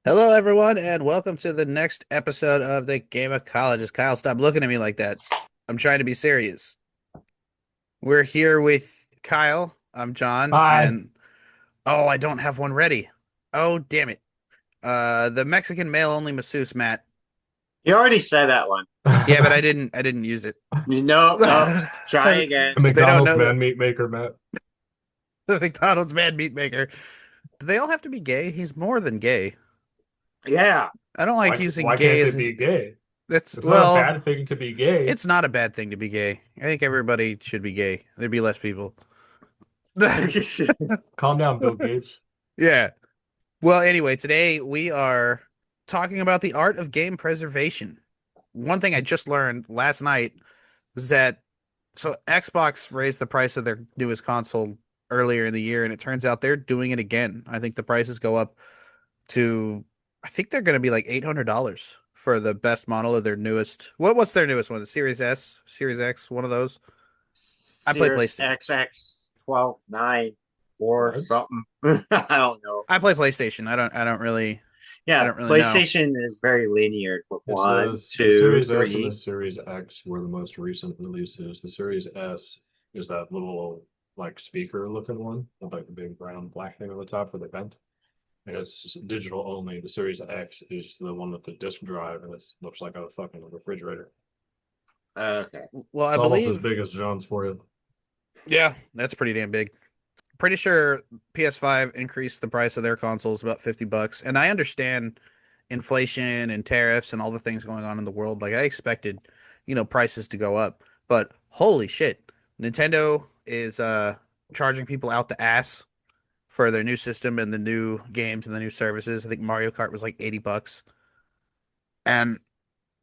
Hello, everyone, and welcome to the next episode of the Gameacologists. Kyle, stop looking at me like that. I'm trying to be serious. We're here with Kyle. I'm John, Hi. and I don't have one ready. Oh, damn it. The Mexican male-only masseuse, Matt. You already said that one. Yeah, but I A didn't use it. No, no. Try again. They don't No. know know that man meat maker, Matt. the McDonald's man meat maker. Do they all have to be gay? He's more than gay. Yeah. I don't like Why using why gay can't they as be gay? that's It's not a well, bad thing to be gay. it's not a bad thing to be gay. I think everybody should be gay. There'd be less people. Calm down, Bill Gates. Yeah. Well, anyway, today we are talking about the art of game preservation. One thing I just learned last night was that Xbox raised the price of their newest console earlier in the year, and it turns out they're doing it again. I think the prices go up to, I think they're going to be like $800 for the best model of their newest. What's their newest one? The Series S, Series X, one of those. I play Sears PlayStation. XX 12 9 4 What? something. I don't know. I play PlayStation. I Yeah, don't really know. PlayStation is very linear with Yeah. one, The two, Series S and the three. Series X were the most recent releases. The Series S is that little like speaker looking one with like the big brown black thing on the top for the vent. And it's just digital only. The Series X is the one with the disk drive and it looks like a fucking refrigerator. Okay. Well, I It's almost as believe, big as John's for you. yeah, that's pretty damn big. Pretty sure PS5 increased the price of their consoles about $50. And I understand inflation and tariffs and all the things going on in the world. Like I expected, prices to go up. But holy shit, Nintendo is charging people out the ass for their new system and the new games and the new services. I think Mario Kart was like $80. And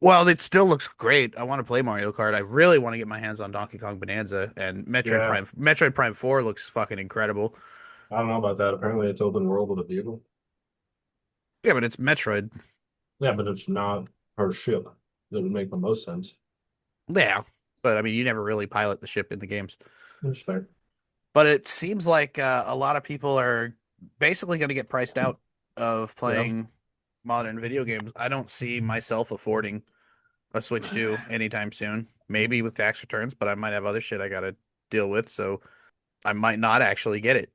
well, it still looks great. I want to play Mario Kart. I really want to get my hands on Donkey Kong Bonanza and Metroid Yeah, Prime. Metroid Prime 4 looks fucking incredible. I don't know about that. Apparently it's open world with a vehicle. Yeah, but it's Metroid. Yeah, but it's not her ship. That would make the most sense. Yeah, but I mean, you never really pilot the ship in the games. That's fair. But it seems like a lot of people are basically going to get priced out of Yeah. playing modern video games. I don't see myself affording a Switch 2 anytime soon. Maybe with tax returns, but I might have other shit I got to deal with, so I might not actually get it.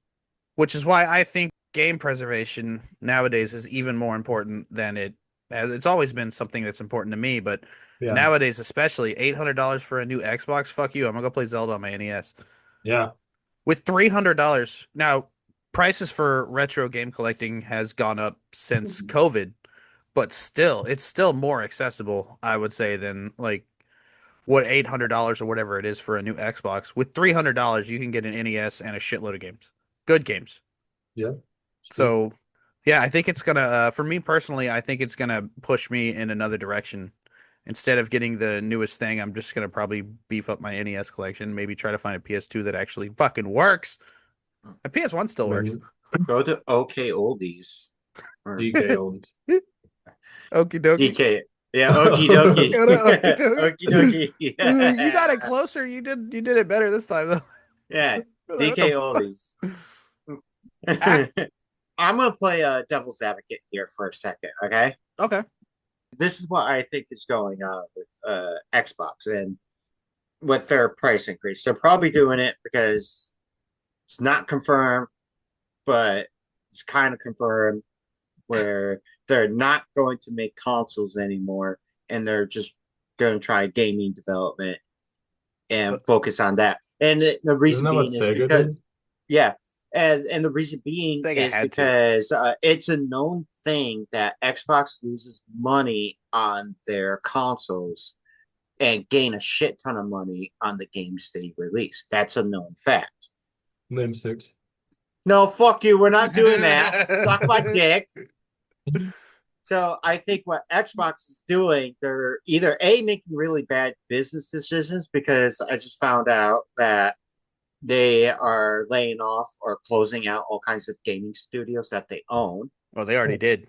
Which is why I think game preservation nowadays is even more important than it has. It's always been something that's important to me, but Yeah. nowadays, especially $800 for a new Xbox, fuck you. I'm gonna go play Zelda on my NES. Yeah. With $300 now, prices for retro game collecting has gone up since COVID, but still, it's still more accessible, I would say, than like what $800 or whatever it is for a new Xbox. With $300, you can get an NES and a shitload of games, good games. Yeah. It's true. So, yeah, I think it's gonna, for me personally, I think it's gonna push me in another direction. Instead of getting the newest thing, I'm just gonna probably beef up my NES collection. Maybe try to find a PS2 that actually fucking works. A PS1 I still works. mean, Go to OK Oldies or DK owns. Okie dokie. DK. Yeah, okie dokie. Go to okie Okie dokie. dokie. You got it Yeah. closer. You did it better this time though. Yeah. What DK the fuck? Oldies. Ah, I'm gonna play devil's advocate here for a second, okay? okay. This is what I think is going on with Xbox and with their price increase. They're probably doing it because it's not confirmed, but it's kind of confirmed where they're not going to make consoles anymore and they're just going to try gaming development and focus on that. And the Isn't reason that what being is Sega did? because, yeah, and the reason being Think I is had to. because it's a known thing that Xbox loses money on their consoles and gain a shit ton of money on the games they release. That's a known fact. Name six. No, fuck you. We're not doing that. Suck my dick. So I think what Xbox is doing, they're either A, making really bad business decisions because I just found out that they are laying off or closing out all kinds of gaming studios that they own, Well, they already did.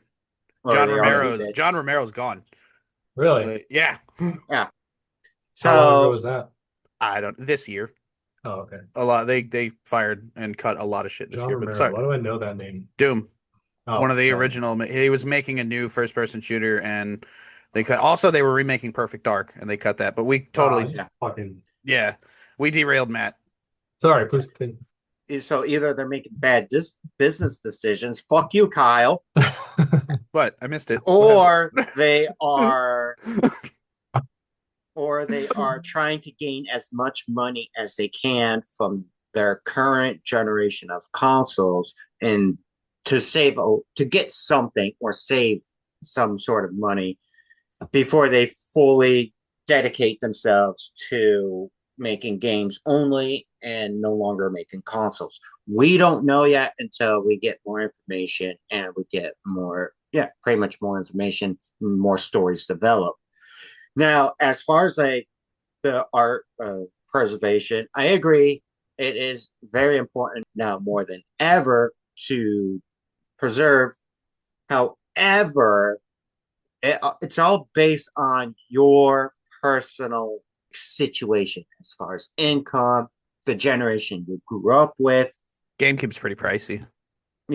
or they already did. John Romero's gone. Really? Yeah. Yeah. How long ago So was that? I don't this year. Oh, okay. A lot they fired and cut a lot of shit this John year. But Romero. sorry, Why do I know that name? Doom. Oh, One of the sorry. original. He was making a new first-person shooter, and they cut. Also, they were remaking Perfect Dark, and they cut that. But we Oh, totally, you Yeah. fucking. yeah, we derailed Matt. Sorry, please continue. So either they're making bad business decisions, fuck you, Kyle, What? I missed it. What or they happened? are or they are trying to gain as much money as they can from their current generation of consoles and to get something or save some sort of money before they fully dedicate themselves to making games only and no longer making consoles. We don't know yet until we get more information and we get more, yeah, pretty much more information, more stories develop. Now, as far as like the art of preservation, I agree. It is very important now more than ever to preserve. However, it's all based on your personal situation as far as income, the generation you grew up with. GameCube's pretty pricey. I'd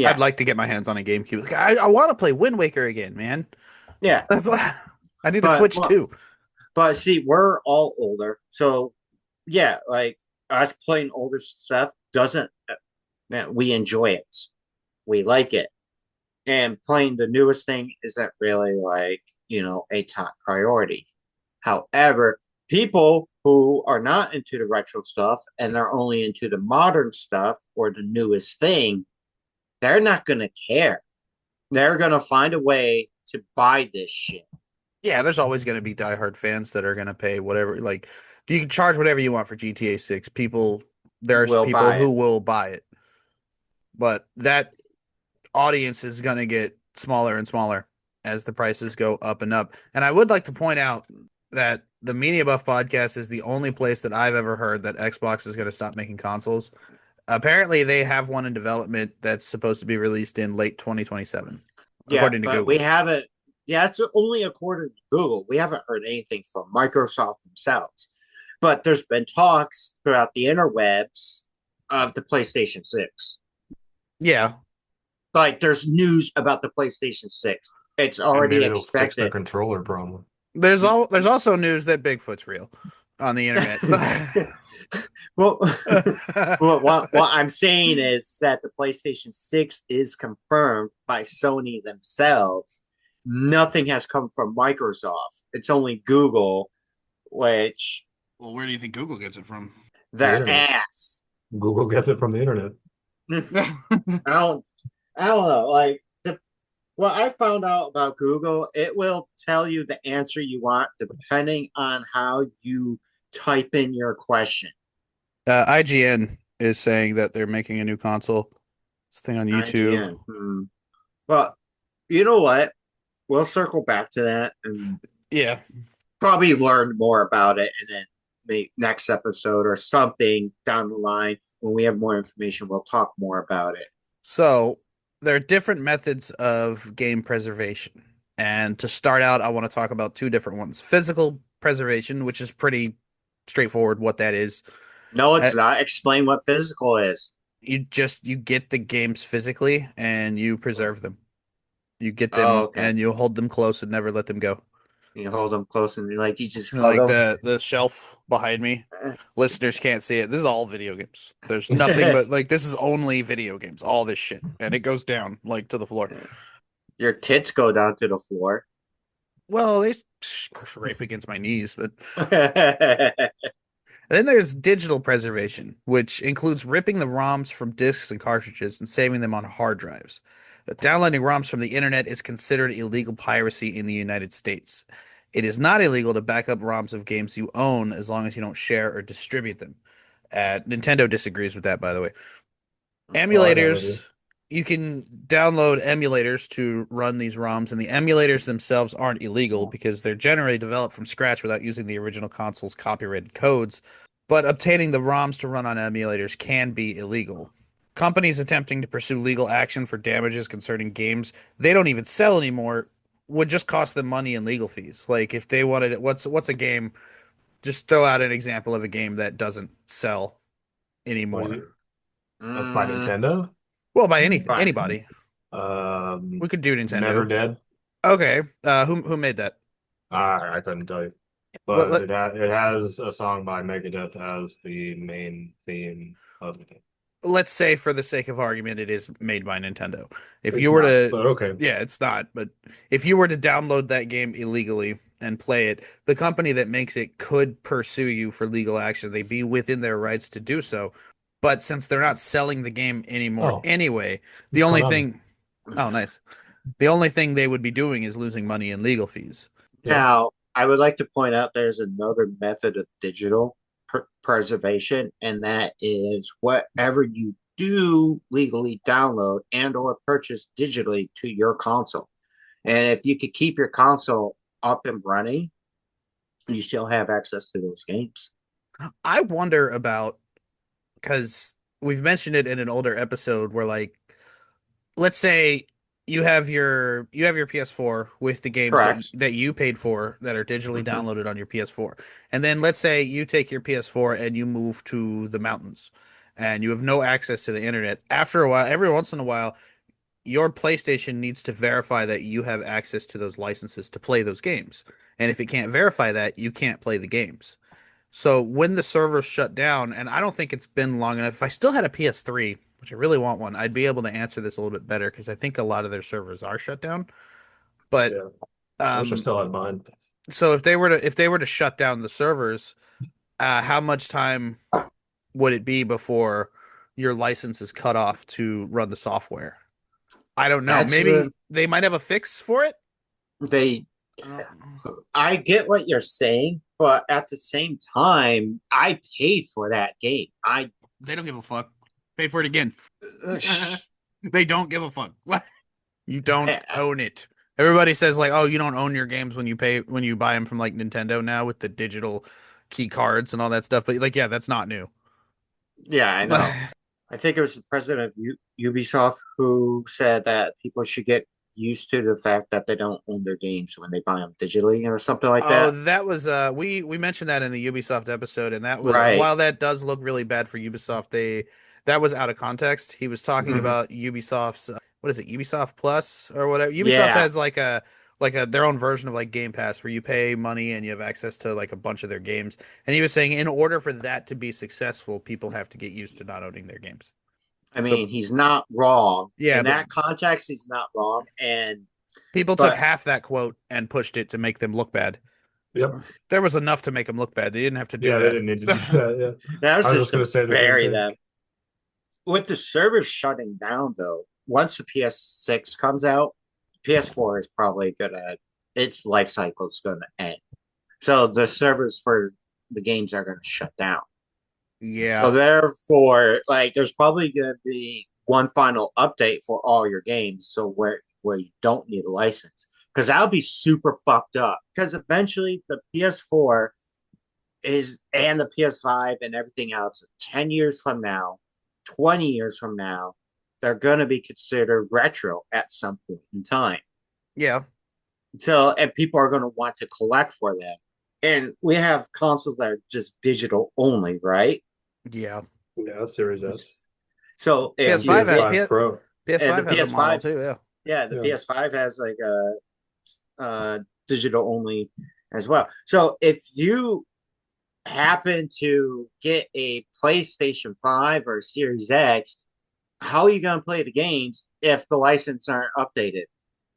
Yeah, like to get my hands on a GameCube. Like, I want to play Wind Waker again, man. yeah. That's I need a But Switch well, too. but see, we're all older, so yeah, like us playing older stuff doesn't. We enjoy it, we like it, and playing the newest thing isn't really like a top priority. However, people who are not into the retro stuff and they're only into the modern stuff or the newest thing, they're not going to care. They're going to find a way to buy this shit. Yeah, there's always going to be diehard fans that are going to pay whatever. Like, you can charge whatever you want for GTA 6. There's Will people buy it. who will buy it, but that audience is going to get smaller and smaller as the prices go up and up. And I would like to point out that the Media Buff podcast is the only place that I've ever heard that Xbox is going to stop making consoles. Apparently, they have one in development that's supposed to be released in late 2027, Yeah, according to but we Google. haven't. Yeah, it's only according to Google. We haven't heard anything from Microsoft themselves. But there's been talks throughout the interwebs of the PlayStation 6. Yeah, Like there's news about the PlayStation 6. It's And already maybe they'll fix their expected. controller problem. there's also news that Bigfoot's real on the internet. Well, well, what I'm saying is that the PlayStation 6 is confirmed by Sony themselves. Nothing has come from Microsoft. It's only Google, which Well, where do you think Google gets it from? The their internet. ass. Google gets it from the internet. I don't, I don't know. Like what I found out about Google, it will tell you the answer you want depending on how you type in your question. IGN is saying that they're making a new console. This thing on YouTube. IGN. But you know what? We'll circle back to that and Yeah. probably learn more about it and then maybe next episode or something down the line when we have more information, we'll talk more about it. So there are different methods of game preservation. And to start out, I want to talk about two different ones. Physical preservation, which is pretty straightforward what that is. No, Uh, it's not. Explain what physical is. you get the games physically and you preserve them. You get Oh, them okay. and you hold them close and never let them go. You hold them close and like you just hug Like them. the shelf behind me. Listeners can't see it. This is all video games. There's nothing but like this is only video games. All this shit, and it goes down like to the floor. Your tits go down to the floor. Well, they scrape against my knees, but then there's digital preservation, which includes ripping the ROMs from disks and cartridges and saving them on hard drives. Downloading ROMs from the internet is considered illegal piracy in the United States. It is not illegal to back up ROMs of games you own as long as you don't share or distribute them. Nintendo disagrees with that, by the way. Oh, I know that is. Emulators, you can download emulators to run these ROMs, and the emulators themselves aren't illegal because they're generally developed from scratch without using the original console's copyrighted codes. But obtaining the ROMs to run on emulators can be illegal. Companies attempting to pursue legal action for damages concerning games they don't even sell anymore would just cost them money and legal fees. Like if they wanted it, what's a game? Just throw out an example of a game that doesn't sell Well, anymore. by Mm, Nintendo. Well, by fine. anybody. We could do Never Nintendo. Dead. Okay. Who made that? I couldn't tell you, What but it has a song by Megadeth as the main theme of it. let's say for the sake of argument it is made by Nintendo. If you It's were not, to but okay. Yeah, it's not, but if you were to download that game illegally and play it, the company that makes it could pursue you for legal action. They'd be within their rights to do so. But since they're not selling the game anymore Oh, anyway, the it's only Konami. thing oh nice. The only thing they would be doing is losing money in legal fees. Yeah. Now, I would like to point out there's another method of digital preservation, and that is whatever you do legally download and or purchase digitally to your console. And if you could keep your console up and running, you still have access to those games. I wonder about because we've mentioned it in an older episode where like let's say you have your PS4 with the games Correct. that you paid for that are digitally Mhm. downloaded on your PS4. And then let's say you take your PS4 and you move to the mountains and you have no access to the internet. After a while, every once in a while, your PlayStation needs to verify that you have access to those licenses to play those games. And if it can't verify that, you can't play the games. So when the servers shut down, and I don't think it's been long enough, if I still had a PS3, which I really want one, I'd be able to answer this a little bit better because I think a lot of their servers are shut down. But Yeah. I wish I um, still had mine. so if they were to shut down the servers, how much time would it be before your license is cut off to run the software? I don't know. That's the Maybe they might have a fix for it. they I don't, I get what you're saying, but at the same time, I paid for that game. I they don't give a fuck. Pay for it again. They don't give a fuck. You don't own it. Everybody says like, "Oh, you don't own your games when you buy them from like Nintendo now with the digital key cards and all that stuff." But like, yeah, that's not new. yeah, I know. I think it was the president of Ubisoft who said that people should get used to the fact that they don't own their games when they buy them digitally or something like Oh, that. that was we mentioned that in the Ubisoft episode, and that was Right. while that does look really bad for Ubisoft, that was out of context. He was talking Mhm. about Ubisoft's what is it, Ubisoft Plus or whatever. Ubisoft Yeah. has like a their own version of like Game Pass where you pay money and you have access to like a bunch of their games. And he was saying in order for that to be successful, people have to get used to not owning their games. I So mean, he's not wrong. yeah, In but that context, he's not wrong. And people took but half that quote and pushed it to make them look bad. Yep. There was enough to make them look bad. They didn't have to do Yeah, they that. didn't need to do that. Yeah. that was I was just just to gonna say the same bury thing. them. With the servers shutting down though, once the PS6 comes out, PS4 is probably gonna its life cycle is gonna end. So the servers for the games are gonna shut down. So Yeah. therefore, like there's probably gonna be one final update for all your games, so where you don't need a license. Because that would be super fucked up. Because eventually the PS4 is and the PS5 and everything else 10 years from now, 20 years from now, they're gonna be considered retro at some point in time. Yeah. So and people are gonna want to collect for them. And we have consoles that are just digital only, right? Yeah. Yeah, Series S. So if you PS5 get had PS5 PS, Pro. and the PS5 has a model PS5, too. Yeah. yeah, the Yeah. PS5 has like a digital only as well. So if you happen to get a PlayStation 5 or Series X, how are you going to play the games if the license aren't updated?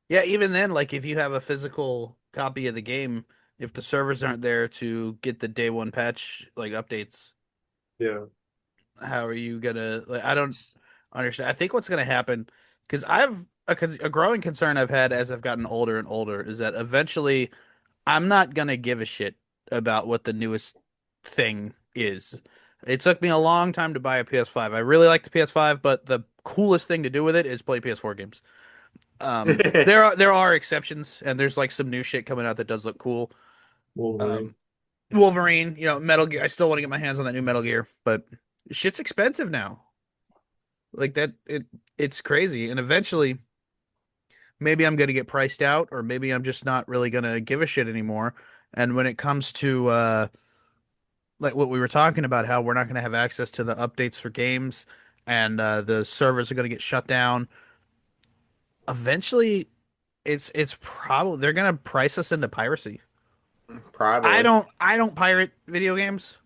Yeah. Even then, like if you have a physical copy of the game, if the servers aren't there to get the day one patch like updates, Yeah. how are you gonna? Like, I don't understand. I think what's gonna happen because I've a growing concern I've had as I've gotten older and older is that eventually I'm not gonna give a shit about what the newest thing is. It took me a long time to buy a PS5. I really like the PS5, but the coolest thing to do with it is play PS4 games. There are exceptions, and there's like some new shit coming out that does look cool. Wolverine. Um, Wolverine, Metal Gear. I still want to get my hands on that new Metal Gear, but shit's expensive now. Like that, it's crazy, and eventually, maybe I'm gonna get priced out, or maybe I'm just not really gonna give a shit anymore. And when it comes to like what we were talking about, how we're not going to have access to the updates for games and the servers are going to get shut down. Eventually, it's probably they're gonna price us into piracy. Probably. I don't pirate video games.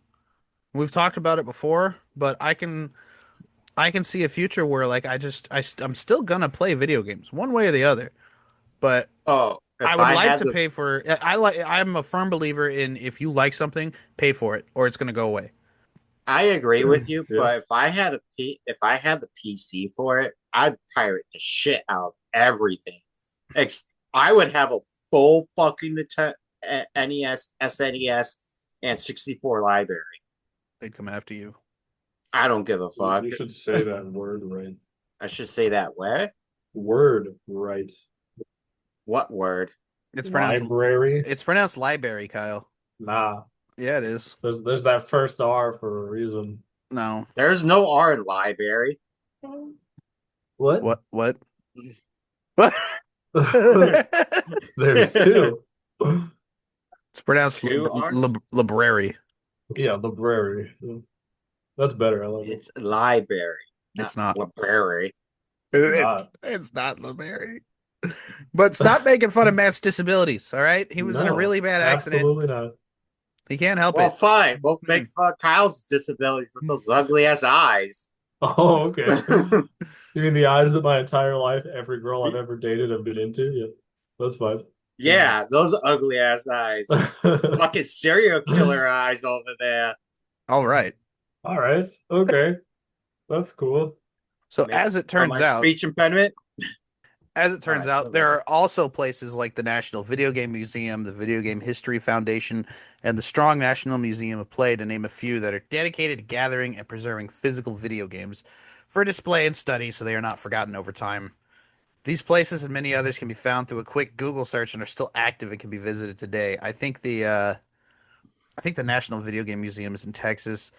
We've talked about it before, but I can see a future where like I'm still gonna play video games one way or the other. But Oh, I if would I like had to the pay for I'm a firm believer in if you like something, pay for it or it's gonna go away. I agree with you, Yeah. but if I had the PC for it, I'd pirate the shit out of everything. Ex- I would have a full fucking NES, SNES, and 64 library. They'd come after you. I don't give a fuck. You should say that word right. I should say that way. Word right. What word? Library. It's pronounced library, Kyle. Nah. Yeah, it is. There's that first R for a reason. No. There's no R in library. What? What? What? There's two. It's pronounced Two R's? library. Yeah, library. That's better. I like it. It's library, not It's not. library. It's not. It's not library. But stop making fun of Matt's disabilities, all right? He was in a No, really bad accident. absolutely not. He can't help Well, it. fine. We'll make fun of Kyle's disabilities with those ugly ass eyes. Oh, okay. You mean the eyes that my entire life, every girl I've ever dated have been into? Yeah, that's fine. Yeah, those ugly ass eyes. Fucking serial killer eyes over there. All right. All right. Okay. That's cool. So My speech impediment. as it All turns right, out, moving there on. are also places like the National Video Game Museum, the Video Game History Foundation, and the Strong National Museum of Play, to name a few, that are dedicated to gathering and preserving physical video games for display and study so they are not forgotten over time. These places and many others can be found through a quick Google search and are still active and can be visited today. I think the National Video Game Museum is in Texas.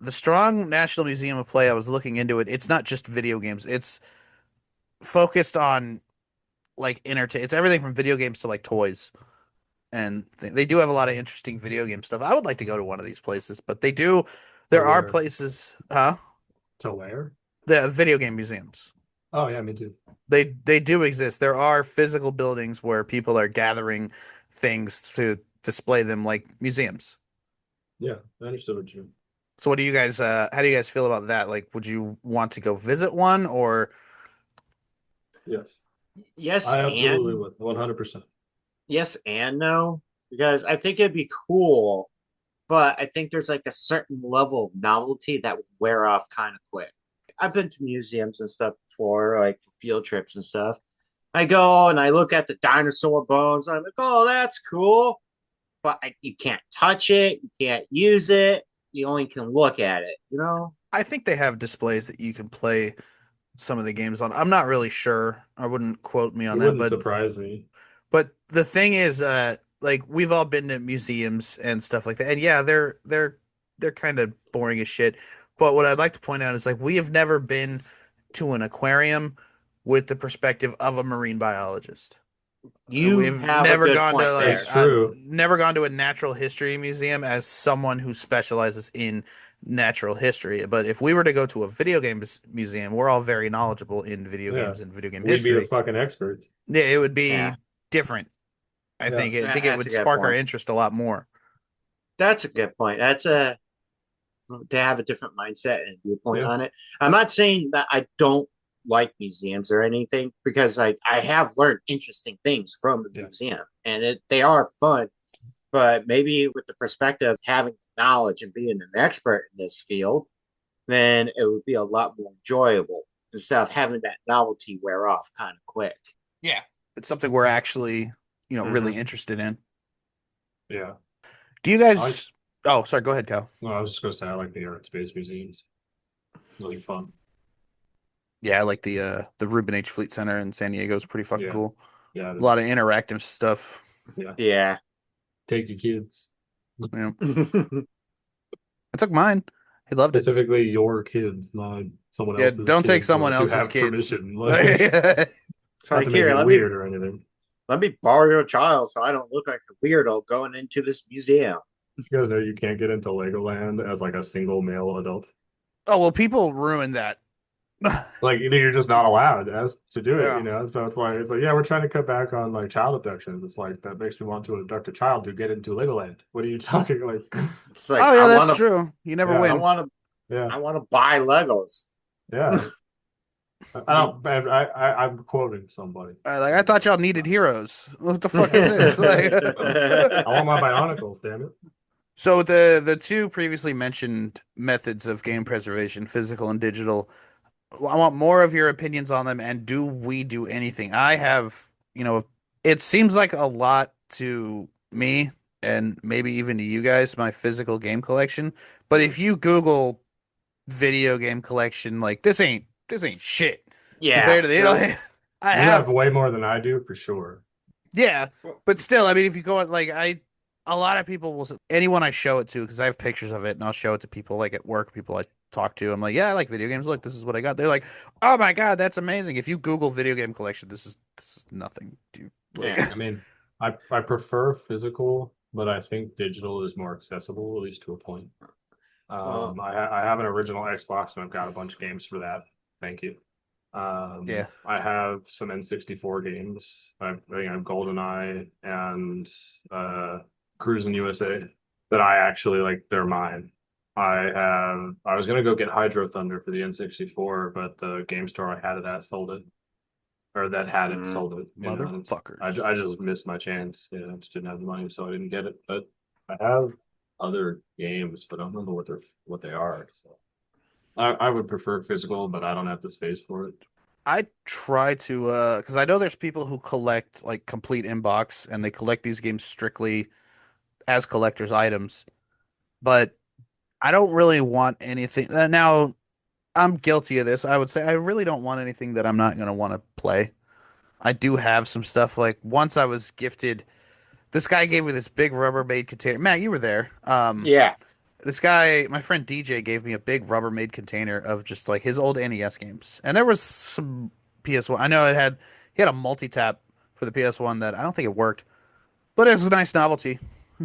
The Strong National Museum of Play, I was looking into it. It's not just video games. It's focused on like entertain. It's everything from video games to like toys, and they do have a lot of interesting video game stuff. I would like to go to one of these places, but they do. To There are where? places, huh? To where? The video game museums. Oh yeah, me too. They do exist. There are physical buildings where people are gathering things to display them like museums. Yeah, I understood what you. So what do you guys how do you guys feel about that? Like would you want to go visit one or Yes, Yes, I absolutely and would. 100%. yes, and no, because I think it'd be cool, but I think there's like a certain level of novelty that would wear off kind of quick. I've been to museums and stuff before, like for field trips and stuff. I go and I look at the dinosaur bones. I'm like, oh, that's cool. But you can't touch it. You can't use it. You only can look at it, you know? I think they have displays that you can play some of the games on. I'm not really sure. I wouldn't quote me It on that, wouldn't surprise me. but the thing is, like we've all been to museums and stuff like that, and yeah, they're kind of boring as shit. But what I'd like to point out is like we have never been to an aquarium with the perspective of a marine biologist. You We've have a never good gone to point like It's there. true. never gone to a natural history museum as someone who specializes in natural history. But if we were to go to a video games museum, we're all very knowledgeable in video Yeah, games and video game we'd be the history. fucking experts. Yeah, it would Yeah, be different. Yeah, I think it that's would a good spark our point. interest a lot more. That's a good point. That's a to have a different mindset and viewpoint yeah, on it. I'm not saying that I don't like museums or anything because I have learned interesting things from the yeah, museum and they are fun. But maybe with the perspective of having knowledge and being an expert in this field, then it would be a lot more enjoyable instead of having that novelty wear off kind of quick. Yeah. It's something we're actually, really Hmm. interested in. yeah. Do you I, guys Oh, sorry, go ahead, Cal. no, I was just gonna say I like the air and space museums. Those are fun. Yeah, I like the Reuben H. Fleet Center in San Diego is pretty fucking Yeah, cool. yeah, it A lot is. of interactive stuff. Yeah, Yeah. take your kids, Yeah. I took mine. He loved it. specifically your kids, not someone Yeah, else's don't take kids, someone unless you else's have kids. permission. Like, Yeah. It's not like to make here, it weird or anything. let me borrow your child so I don't look like a weirdo going into this museum. You guys know you can't get into Legoland as like a single male adult. Oh, well, people ruin that. Like you're just not allowed as to do it, Yeah. you know. So it's like yeah, we're trying to cut back on like child abductions. It's like that makes me want to abduct a child to get into Legoland. What are you talking like? It's like Oh yeah, that's true. You never I Yeah, win. want to, yeah, I want to buy Legos. yeah. I don't. I'm quoting somebody. Like I thought y'all needed heroes. What the fuck is this? Like, I want my Bionicles, damn it. so the two previously mentioned methods of game preservation, physical and digital, I want more of your opinions on them. And do we do anything? I have, it seems like a lot to me and maybe even to you guys, my physical game collection. But if you Google video game collection, like this ain't shit Yeah, compared to the, no. I You have have. way more than I do for sure. Yeah, but still, I mean, if you go at like a lot of people will anyone I show it to because I have pictures of it and I'll show it to people like at work, people I talk to. I'm like, yeah, I like video games. Look, this is what I got. They're like, oh my god, that's amazing. If you Google video game collection, this is nothing, dude. Like, Yeah. I mean, I prefer physical, but I think digital is more accessible, at least to a point. Well, I have an original Xbox and I've got a bunch of games for that. Thank you. yeah, I have some N64 games. I think I have GoldenEye and Cruis'n USA that I actually like. They're mine. I was gonna go get Hydro Thunder for the N64, but the game store I had it at sold it, or that had it mm, sold it. You know, and motherfuckers. I just missed my chance. Yeah, I just didn't have the money, so I didn't get it. But I have other games, but I don't remember what they are. So I would prefer physical, but I don't have the space for it. I try to because I know there's people who collect like complete inbox and they collect these games strictly as collector's items, but I don't really want anything. Now, I'm guilty of this. I would say I really don't want anything that I'm not going to want to play. I do have some stuff like once I was gifted. This guy gave me this big Rubbermaid container. Matt, you were there. yeah. This guy, my friend DJ, gave me a big Rubbermaid container of just like his old NES games, and there was some PS1. I know he had a multi-tap for the PS1 that I don't think it worked, but it was a nice novelty,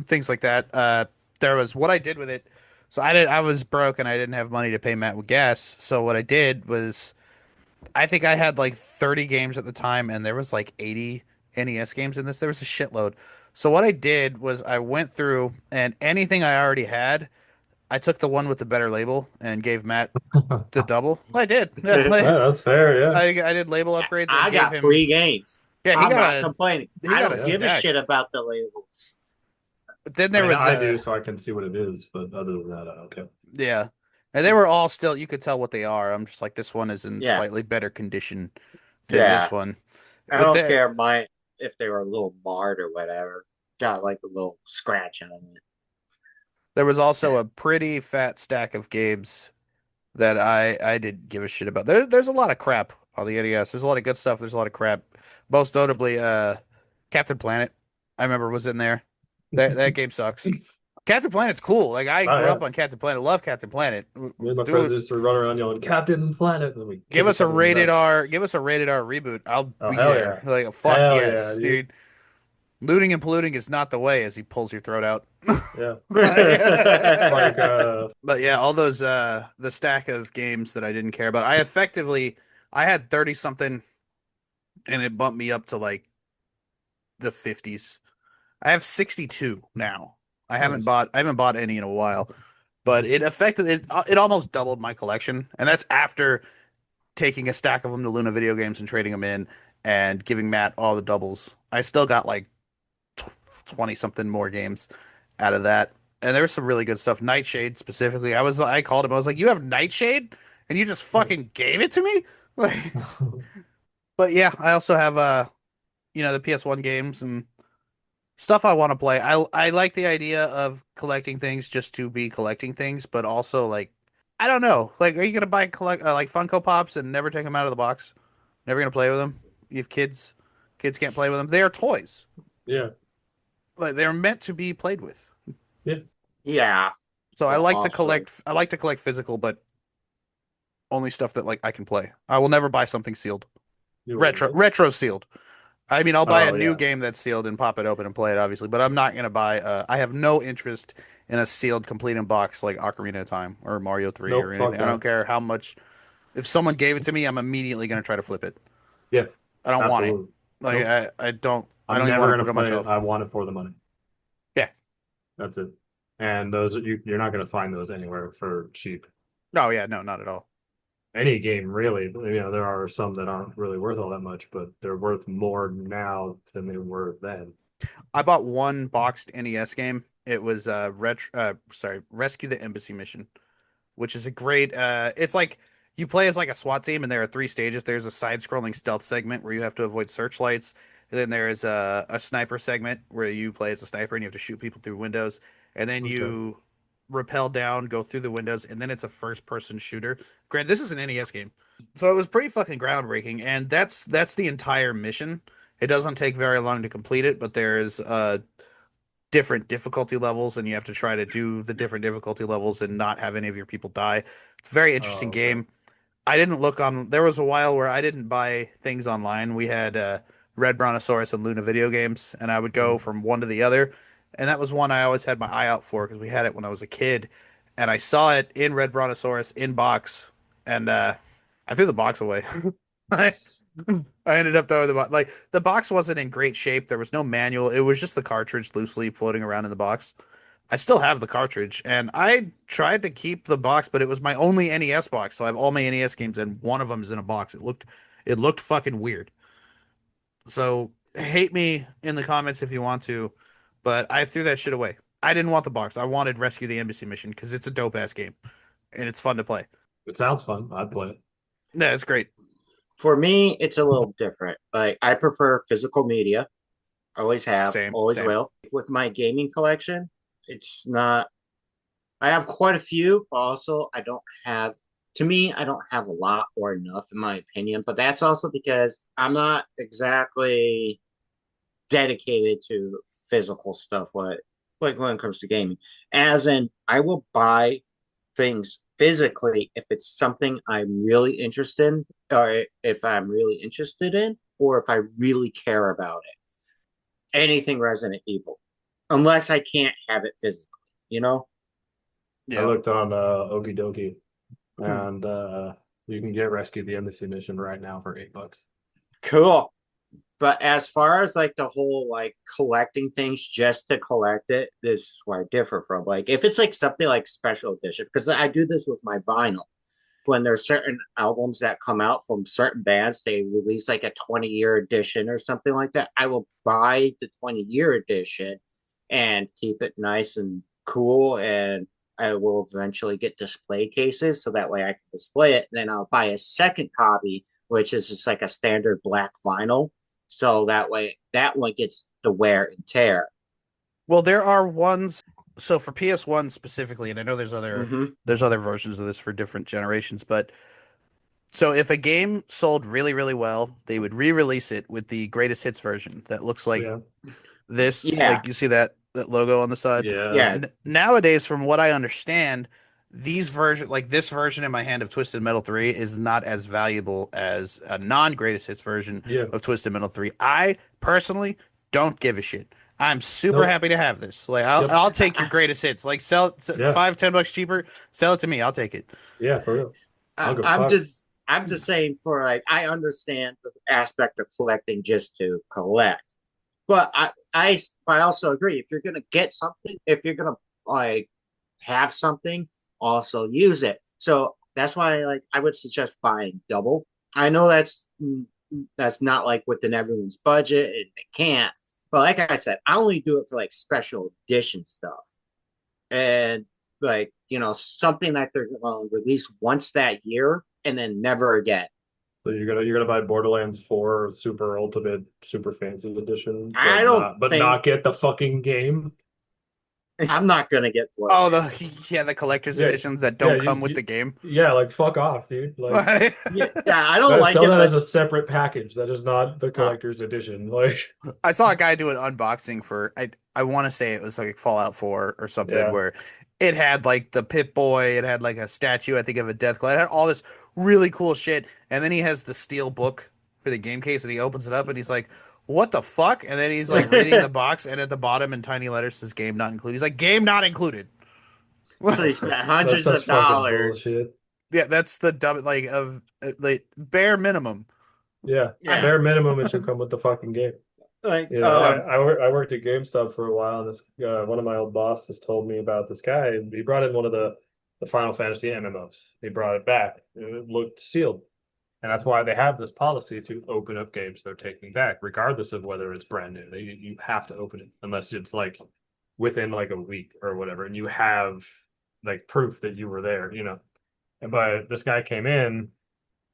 things like that. There was what I did with it. So I was broke and I didn't have money to pay Matt with gas. So what I did was I think I had like 30 games at the time, and there was like 80 NES games in this. There was a shitload. So what I did was I went through and anything I already had, I took the one with the better label and gave Matt the double. Well, I did. Yeah, that's fair. Yeah, I did label upgrades and I gave got him. free games. Yeah, I'm not complaining. he I got a don't yeah. give a stack. shit about the labels. But then I there mean, was I do, so I can see what it is. But other than that, I don't care. yeah, and they were all still. You could tell what they are. I'm just like this one is in Yeah, slightly better condition than yeah. this one. I But don't the, care my if they were a little marred or whatever. Got like a little scratch on it. there was also a pretty fat stack of games that I didn't give a shit about. There's a lot of crap on the NES. There's a lot of good stuff. There's a lot of crap. Most notably, Captain Planet. I remember was in there. That game sucks. Captain Planet's cool. Like I Oh grew yeah, up on Captain Planet. Love Captain Planet. me and my friends Dude, used to run around yelling "Captain Planet" and we kick give each us a other in the rated nuts. R. Give us a rated R reboot. I'll Oh be hell there. yeah, Like fuck hell yeah, yes, dude. dude. Looting and polluting is not the way as he pulls your throat out. Yeah, like Yeah. But yeah, all those the stack of games that I didn't care about. I had 30 something and it bumped me up to like the 50s. I have 62 now. nice. I haven't bought any in a while, but it almost doubled my collection, and that's after taking a stack of them to Luna Video Games and trading them in and giving Matt all the doubles. I still got like 20 something more games out of that. And there was some really good stuff. Nightshade specifically. I called him. I was like, "You have Nightshade and you just Nice. fucking gave it to me?" Like but yeah, I also have the PS1 games and stuff I want to play. I like the idea of collecting things just to be collecting things, but also like I don't know. Like are you going to buy collect like Funko Pops and never take them out of the box? Never going to play with them? You have kids. Kids can't play with them. They are toys. Yeah, Like they're meant to be played with. yeah. Yeah. So Well, also, I like to collect physical, but only stuff that like I can play. I will never buy something sealed. You wouldn't. Retro sealed. I mean, I'll buy a Oh new yeah, game that's sealed and pop it open and play it, obviously, but I'm not gonna buy. I have no interest in a sealed, complete in box like Ocarina of Time or Mario 3 or nope. Fuck anything. I don't that. care how much. If someone gave it to me, I'm immediately gonna try to flip it. Yeah, I don't want it. absolutely. Like Nope. I I'm don't even never want to gonna put it on my play it. shelf. I want it for the money. Yeah. That's it. And those you're not gonna find those anywhere for cheap. No, yeah, no, not at all. Any game really. There are some that aren't really worth all that much, but they're worth more now than they were then. I bought one boxed NES game. It was Rescue the Embassy Mission, which is a great it's like you play as like a SWAT team and there are three stages. There's a side-scrolling stealth segment where you have to avoid searchlights. And then there is a sniper segment where you play as a sniper and you have to shoot people through windows. And then Okay. you rappel down, go through the windows, and then it's a first-person shooter. Grant, this is an NES game. So it was pretty fucking groundbreaking, and that's the entire mission. It doesn't take very long to complete it, but there's different difficulty levels, and you have to try to do the different difficulty levels and not have any of your people die. It's a very interesting Oh, okay. game. I didn't look on. There was a while where I didn't buy things online. We had Red Brontosaurus and Luna video games, and I would go Mhm. from one to the other. And that was one I always had my eye out for because we had it when I was a kid, and I saw it in Red Brontosaurus in box, and I threw the box away. I, I ended up throwing the box. Like the box wasn't in great shape. There was no manual. It was just the cartridge loosely floating around in the box. I still have the cartridge, and I tried to keep the box, but it was my only NES box, so I have all my NES games, and one of them is in a box. It looked fucking weird. So hate me in the comments if you want to, but I threw that shit away. I didn't want the box. I wanted Rescue the Embassy Mission because it's a dope ass game and it's fun to play. It sounds fun. I'd play it. Yeah, it's great. For me, it's a little different. Like I prefer physical media. Always have, Same, always same. will. With my gaming collection, it's not. I have quite a few. But also, I don't have. To me, I don't have a lot or enough, in my opinion. But that's also because I'm not exactly dedicated to physical stuff. Like when it comes to gaming, as in, I will buy things physically if it's something I'm really interested in, or if I'm really interested in, or if I really care about it. Anything Resident Evil, unless I can't have it physically, you know? I Yeah. looked on Okie Dokie, Hmm. and you can get Rescue the Embassy mission right now for $8. Cool. But as far as like the whole like collecting things just to collect it, this is where I differ from. Like if it's like something like special edition, because I do this with my vinyl. When there's certain albums that come out from certain bands, they release like a 20-year edition or something like that. I will buy the 20-year edition and keep it nice and cool. And I will eventually get display cases so that way I can display it. And then I'll buy a second copy, which is just like a standard black vinyl. So that way that one gets the wear and tear. Well, there are ones. So for PS1 specifically, and I know Mm-hmm. there's other versions of this for different generations, but so if a game sold really, really well, they would re-release it with the greatest hits version that looks like Yeah, this. Yeah. Like you see that logo on the side. yeah, Yeah. Nowadays, from what I understand, like this version in my hand of Twisted Metal 3 is not as valuable as a non-greatest hits version yeah. of Twisted Metal 3. I personally don't give a shit. I'm super Nope. happy to have this. Like Yep. I'll take your greatest hits. Like sell it Yeah. 5, $10 cheaper. Sell it to me. I'll take it. Yeah, for real. I, I'll go I'm fuck. just I'm just saying for like I understand the aspect of collecting just to collect, but I also agree if you're gonna get something, if you're gonna like have something, also use it. So that's why like I would suggest buying double. I know that's not like within everyone's budget and they can't, but like I said, I only do it for like special edition stuff and like something that they're going to release once that year and then never again. So you're gonna buy Borderlands 4 Super Ultimate Super Fancy Edition, I don't but think not get the fucking game. I'm not going to get Oh, Borderlands. the collector's Yeah, editions that yeah, don't come with the game. yeah, like fuck off, dude. Like Yeah, yeah, I don't that, like sell it, that but as a separate package. That is not the uh, collector's edition. Like, I saw a guy do an unboxing for I want to say it was like Fallout 4 or something yeah, where it had like the Pip Boy, it had like a statue, I think of a Deathclaw, it had all this really cool shit, and then he has the steel book for the game case and he opens it up and he's like, "What the fuck?" And then he's like reading the box and at the bottom in tiny letters says "Game not included." He's like, "Game not included." so he spent that's hundreds such of fucking dollars. bullshit. Yeah, that's the dumb like of like bare minimum. Yeah, Yeah, bare minimum, it should come with the fucking game. like You know, Yeah. I worked at GameStop for a while, and this one of my old bosses told me about this guy. He brought in one of the Final Fantasy MMOs. He brought it back. It looked sealed, and that's why they have this policy to open up games they're taking back, regardless of whether it's brand new. You have to open it unless it's like within like a week or whatever, and you have like proof that you were there. You know, but this guy came in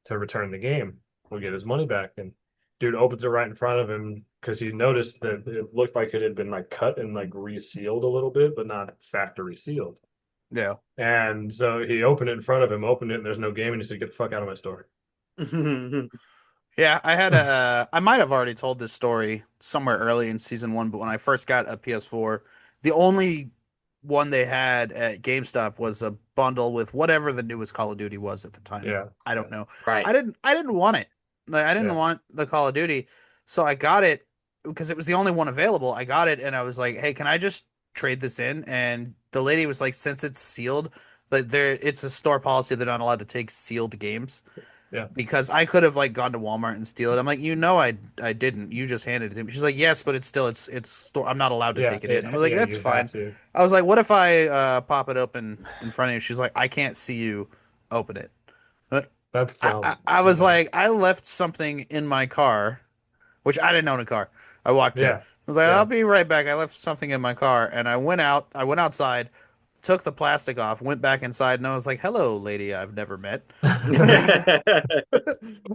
to return the game. We'll get his money back. And dude opens it right in front of him because he noticed that it looked like it had been like cut and like resealed a little bit, but not factory sealed. Yeah. And so he opened it in front of him, opened it, and there's no game. And he said, "Get the fuck out of my store." Yeah, I had a I might have already told this story somewhere early in season one, but when I first got a PS4, the only one they had at GameStop was a bundle with whatever the newest Call of Duty was at the time. Yeah, I yeah, don't know. right. I didn't want it. Like I didn't yeah, want the Call of Duty. So I got it because it was the only one available. I got it and I was like, "Hey, can I just trade this in?" And the lady was like, "Since it's sealed, like there it's a store policy they're not allowed to take sealed games." yeah, Because I could have like gone to Walmart and steal it. I'm like, I didn't. You just handed it to me. She's like, yes, but it's store. I'm not allowed to yeah. take it in. I'm like, Yeah, that's you have fine. to. I was like, what if I pop it open in front of you? She's like, I can't see you open it. Uh, That's dumb. I You was know. like, I left something in my car, which I didn't own a car. I walked there. Yeah, I was like, I'll yeah. be right back. I left something in my car, and I went out. I went outside, took the plastic off, went back inside, and I was like, hello, lady I've never met.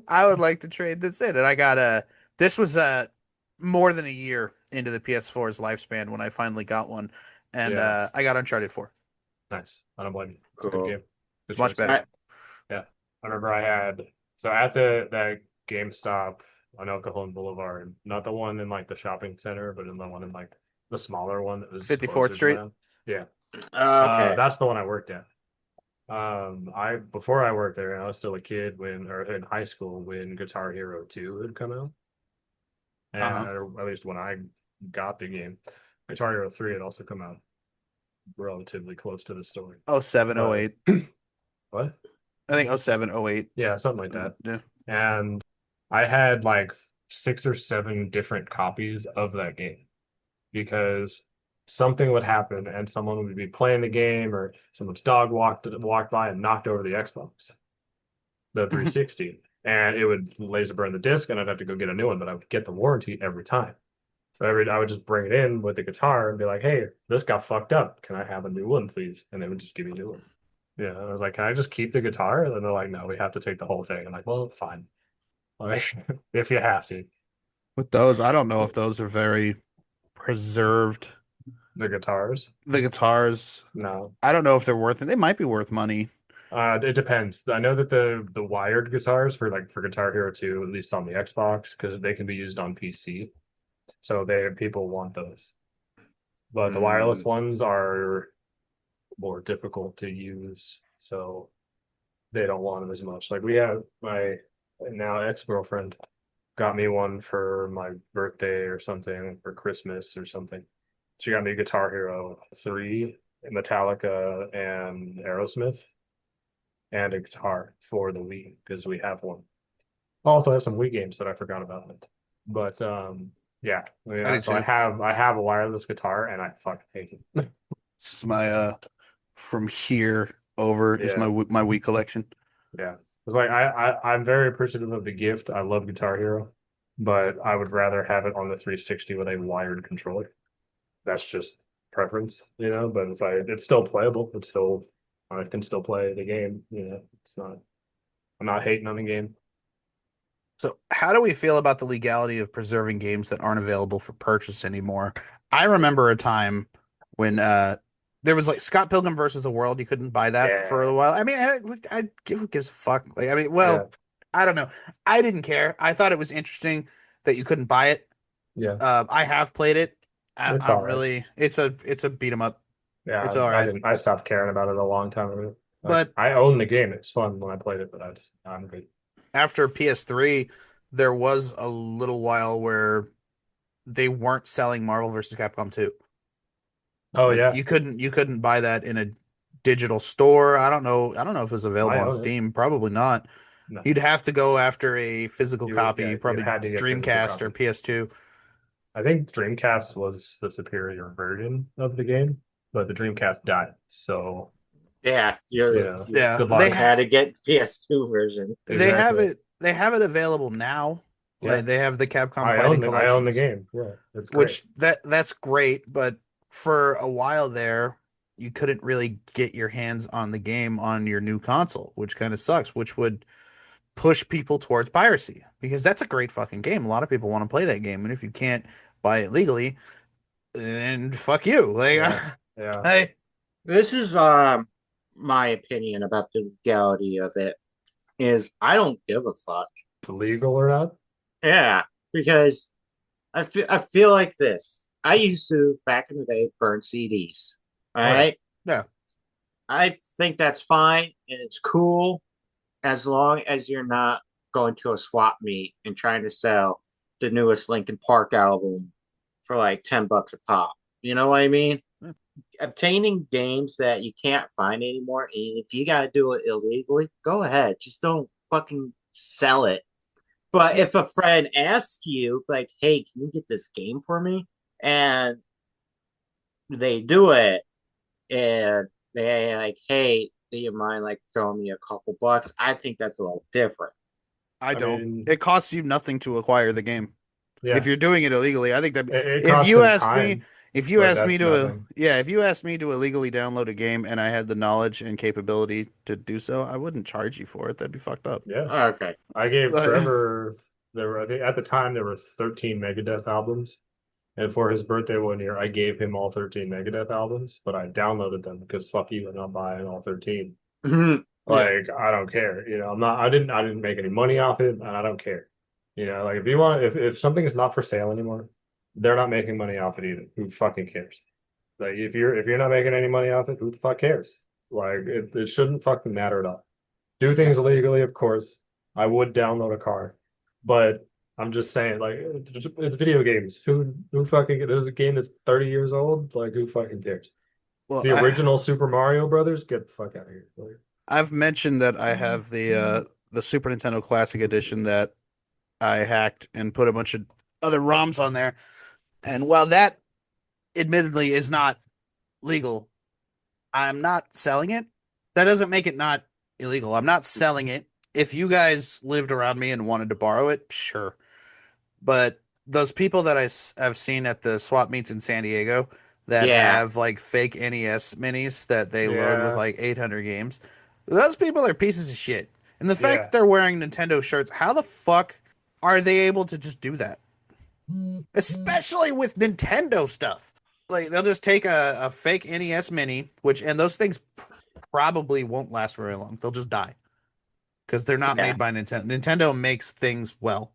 I would like to trade this in. And I got this was more than a year into the PS4's lifespan when I finally got one. And Yeah, I got Uncharted 4. nice. I don't blame you. It's a good Cool. game. Good It's much choice. better. I, Yeah. I remember I had so at the that GameStop on El Cajon Boulevard, not the one in like the shopping center, but in the one in like the smaller one that was 54th closer to Street. them. Yeah. okay. That's the one I worked at. I before I worked there, I was still a kid when or in high school when Guitar Hero 2 had come out. And Uh-huh. or at least when I got the game. Guitar Hero 3 had also come out relatively close to the story. Oh seven, oh But eight. what? I think oh seven, oh eight. Yeah, something like that. Yeah. And I had like 6 or 7 different copies of that game because something would happen and someone would be playing the game or someone's dog walked by and knocked over the Xbox, the 360, and it would laser burn the disc and I'd have to go get a new one, but I would get the warranty every time. So I would just bring it in with the guitar and be like, "Hey, this got fucked up. Can I have a new one, please?" And they would just give me a new one. Yeah, and I was like, "Can I just keep the guitar?" And they're like, "No, we have to take the whole thing." I'm like, "Well, fine, like if you have to." With those, I don't know if those are very preserved. The guitars, The guitars, no. I don't know if they're worth it. They might be worth money. It depends. I know that the wired guitars for like for Guitar Hero 2, at least on the Xbox, because they can be used on PC, so they people want those. But the wireless Mm, ones are more difficult to use, so they don't want them as much. Like we have my now ex-girlfriend got me one for my birthday or something, for Christmas or something. She got me Guitar Hero 3, Metallica, and Aerosmith, and a guitar for the Wii because we have one. I also have some Wii games that I forgot about. But yeah, I I do mean, so too. I have a wireless guitar and I fucking hate it. It's my from here over is Yeah, my Wii collection. yeah. It's like I'm very appreciative of the gift. I love Guitar Hero, but I would rather have it on the 360 with a wired controller. That's just preference, you know. But it's like it's still playable. It's still I can still play the game. You know, it's not. I'm not hating on the game. So, how do we feel about the legality of preserving games that aren't available for purchase anymore? I remember a time when there was like Scott Pilgrim versus the World. You couldn't buy that for a Yeah, while. I mean, who gives a fuck? Like, I mean, yeah, well, I don't know. I didn't care. I thought it was interesting that you couldn't buy it. yeah. I have played it. It's I don't all right. really. It's a beat 'em up. It's Yeah, all I right. didn't. I stopped caring about it a long time ago. Like But I own the game. It's fun when I played it, but I'm good. after PS3, there was a little while where they weren't selling Marvel versus Capcom 2. Oh Like yeah, you couldn't buy that in a digital store. I don't know. I don't know if it's available I on own it. Steam. Probably not. No, You'd have to go after a physical copy, you probably had to get physical Dreamcast or copies. PS2. I think Dreamcast was the superior version of the game, but the Dreamcast died. So, Yeah, yeah, you Yeah, good they luck. had to get PS2 version. they have Exactly. it. They have it available now. Yeah. Like they have the Capcom Fighting I own the collections, game. Yeah, it's great. which that's great. But for a while there, you couldn't really get your hands on the game on your new console, which kind of sucks. Which would push people towards piracy because that's a great fucking game. A lot of people want to play that game, and if you can't buy it legally, then fuck you. Like, Yeah. Yeah. This is my opinion about the legality of it is I don't give a fuck. It's illegal or not? Yeah, because I feel like this. I used to back in the day burn CDs. All Oh yeah. right, yeah, I think that's fine and it's cool as long as you're not going to a swap meet and trying to sell the newest Linkin Park album for like $10 a pop. You know what I mean? Obtaining games that you can't find anymore, and if you gotta do it illegally, go ahead. Just don't fucking sell it. But yeah. if a friend asks you, like, hey, can you get this game for me? And they do it and they like, hey, do you mind like throwing me a couple bucks? I think that's a little different. I I don't. mean, It costs you nothing to acquire the game. If yeah, you're doing it illegally, I think that it if costs you some asked me, time, if you but asked me that's to, nothing. yeah, if you asked me to illegally download a game and I had the knowledge and capability to do so, I wouldn't charge you for it. That'd be fucked up. Yeah. Okay. I gave Like, Trevor there were I think at the time there were 13 Megadeth albums. And for his birthday one year, I gave him all 13 Megadeth albums, but I downloaded them because fuck you, I'm not buying all 13. yeah. Like I don't care. I didn't make any money off it, and I don't care. Like if something is not for sale anymore, they're not making money off it either. Who fucking cares? Like if you're not making any money off it, who the fuck cares? Like it shouldn't fucking matter at all. Do Yeah. things illegally, of course. I would download a car, but I'm just saying, like it's video games. Who fucking this is a game that's 30 years old. Like who fucking cares? It's Well, the original Super Mario Brothers. Get the fuck out of here. Like, I've mentioned that I have the Super Nintendo Classic Edition that I hacked and put a bunch of other ROMs on there. And while that admittedly is not legal, I'm not selling it. That doesn't make it not illegal. I'm not selling it. If you guys lived around me and wanted to borrow it, sure. But those people that have seen at the swap meets in San Diego that Yeah. have like fake NES minis that they load with yeah, like 800 games, those people are pieces of shit. And the fact that yeah, they're wearing Nintendo shirts, how the fuck are they able to just do that? Especially with Nintendo stuff. Like they'll just take a fake NES mini, which and those things probably won't last very long. They'll just die because they're not Yeah. made by Nintendo. Nintendo makes things well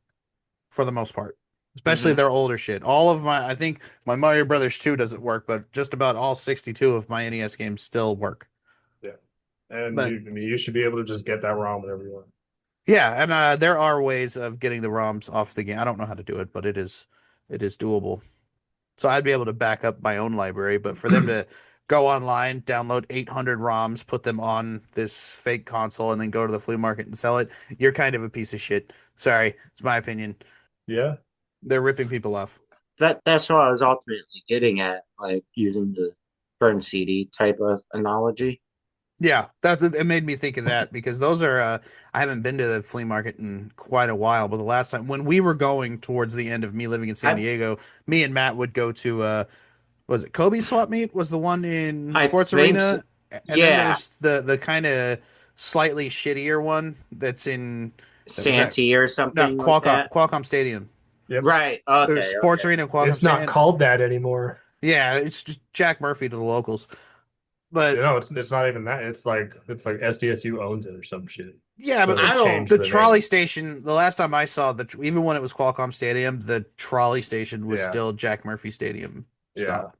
for the most part, especially Hmm. their older shit. All of I think my Mario Brothers 2 doesn't work, but just about all 62 of my NES games still work. yeah. And But you should be able to just get that ROM whenever you want. yeah, and there are ways of getting the ROMs off the game. I don't know how to do it, but it is doable. So I'd be able to back up my own library, but for them to go online, download 800 ROMs, put them on this fake console, and then go to the flea market and sell it, you're kind of a piece of shit. Sorry, it's my opinion. Yeah, They're ripping people off. That's what I was ultimately getting at, like using the burn CD type of analogy. Yeah, that it made me think of that because those are I haven't been to the flea market in quite a while, but the last time when we were going towards the end of me living in San I Diego, me and Matt would go to was it Kobe Swap Meet was the one in I Sports think so. Arena, and then Yeah, there's the kind of slightly shittier one that's in was that Santee or not something like Qualcomm that. Qualcomm Stadium. yep. Right. There's Okay. Sports Okay. Arena and Qualcomm It's not Stadium. called that anymore. Yeah, it's just Jack Murphy to the locals. But It's not even that. It's like SDSU owns it or some shit. yeah, So but they I don't. changed the the trolley name. station, the last time I saw even when it was Qualcomm Stadium, the trolley station was Yeah, still Jack Murphy Stadium yeah, stop.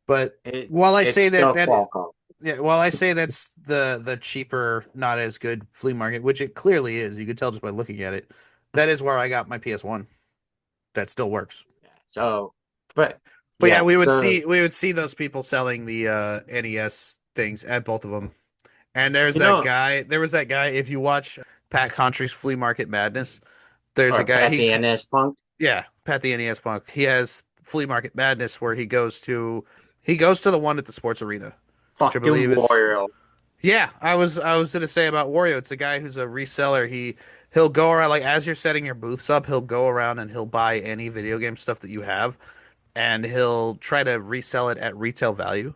But It. while I It's say still that Qualcomm. yeah, while I say that's the cheaper, not as good flea market, which it clearly is, you could tell just by looking at it. That is where I got my PS1. That still works. Yeah. So, but But yeah, yeah. So we would see those people selling the NES things at both of them. And there's You that know, guy. There was that guy. If you watch Pat Contry's Flea Market Madness, there's a or guy. Pat the NS Punk. Yeah, Pat the NES Punk. He has Flea Market Madness where he goes to the one at the sports arena, which I Fucking believe is. Wario. Yeah, I was gonna say about Wario. It's a guy who's a reseller. He'll go around like as you're setting your booths up. He'll go around and he'll buy any video game stuff that you have, and he'll try to resell it at retail value,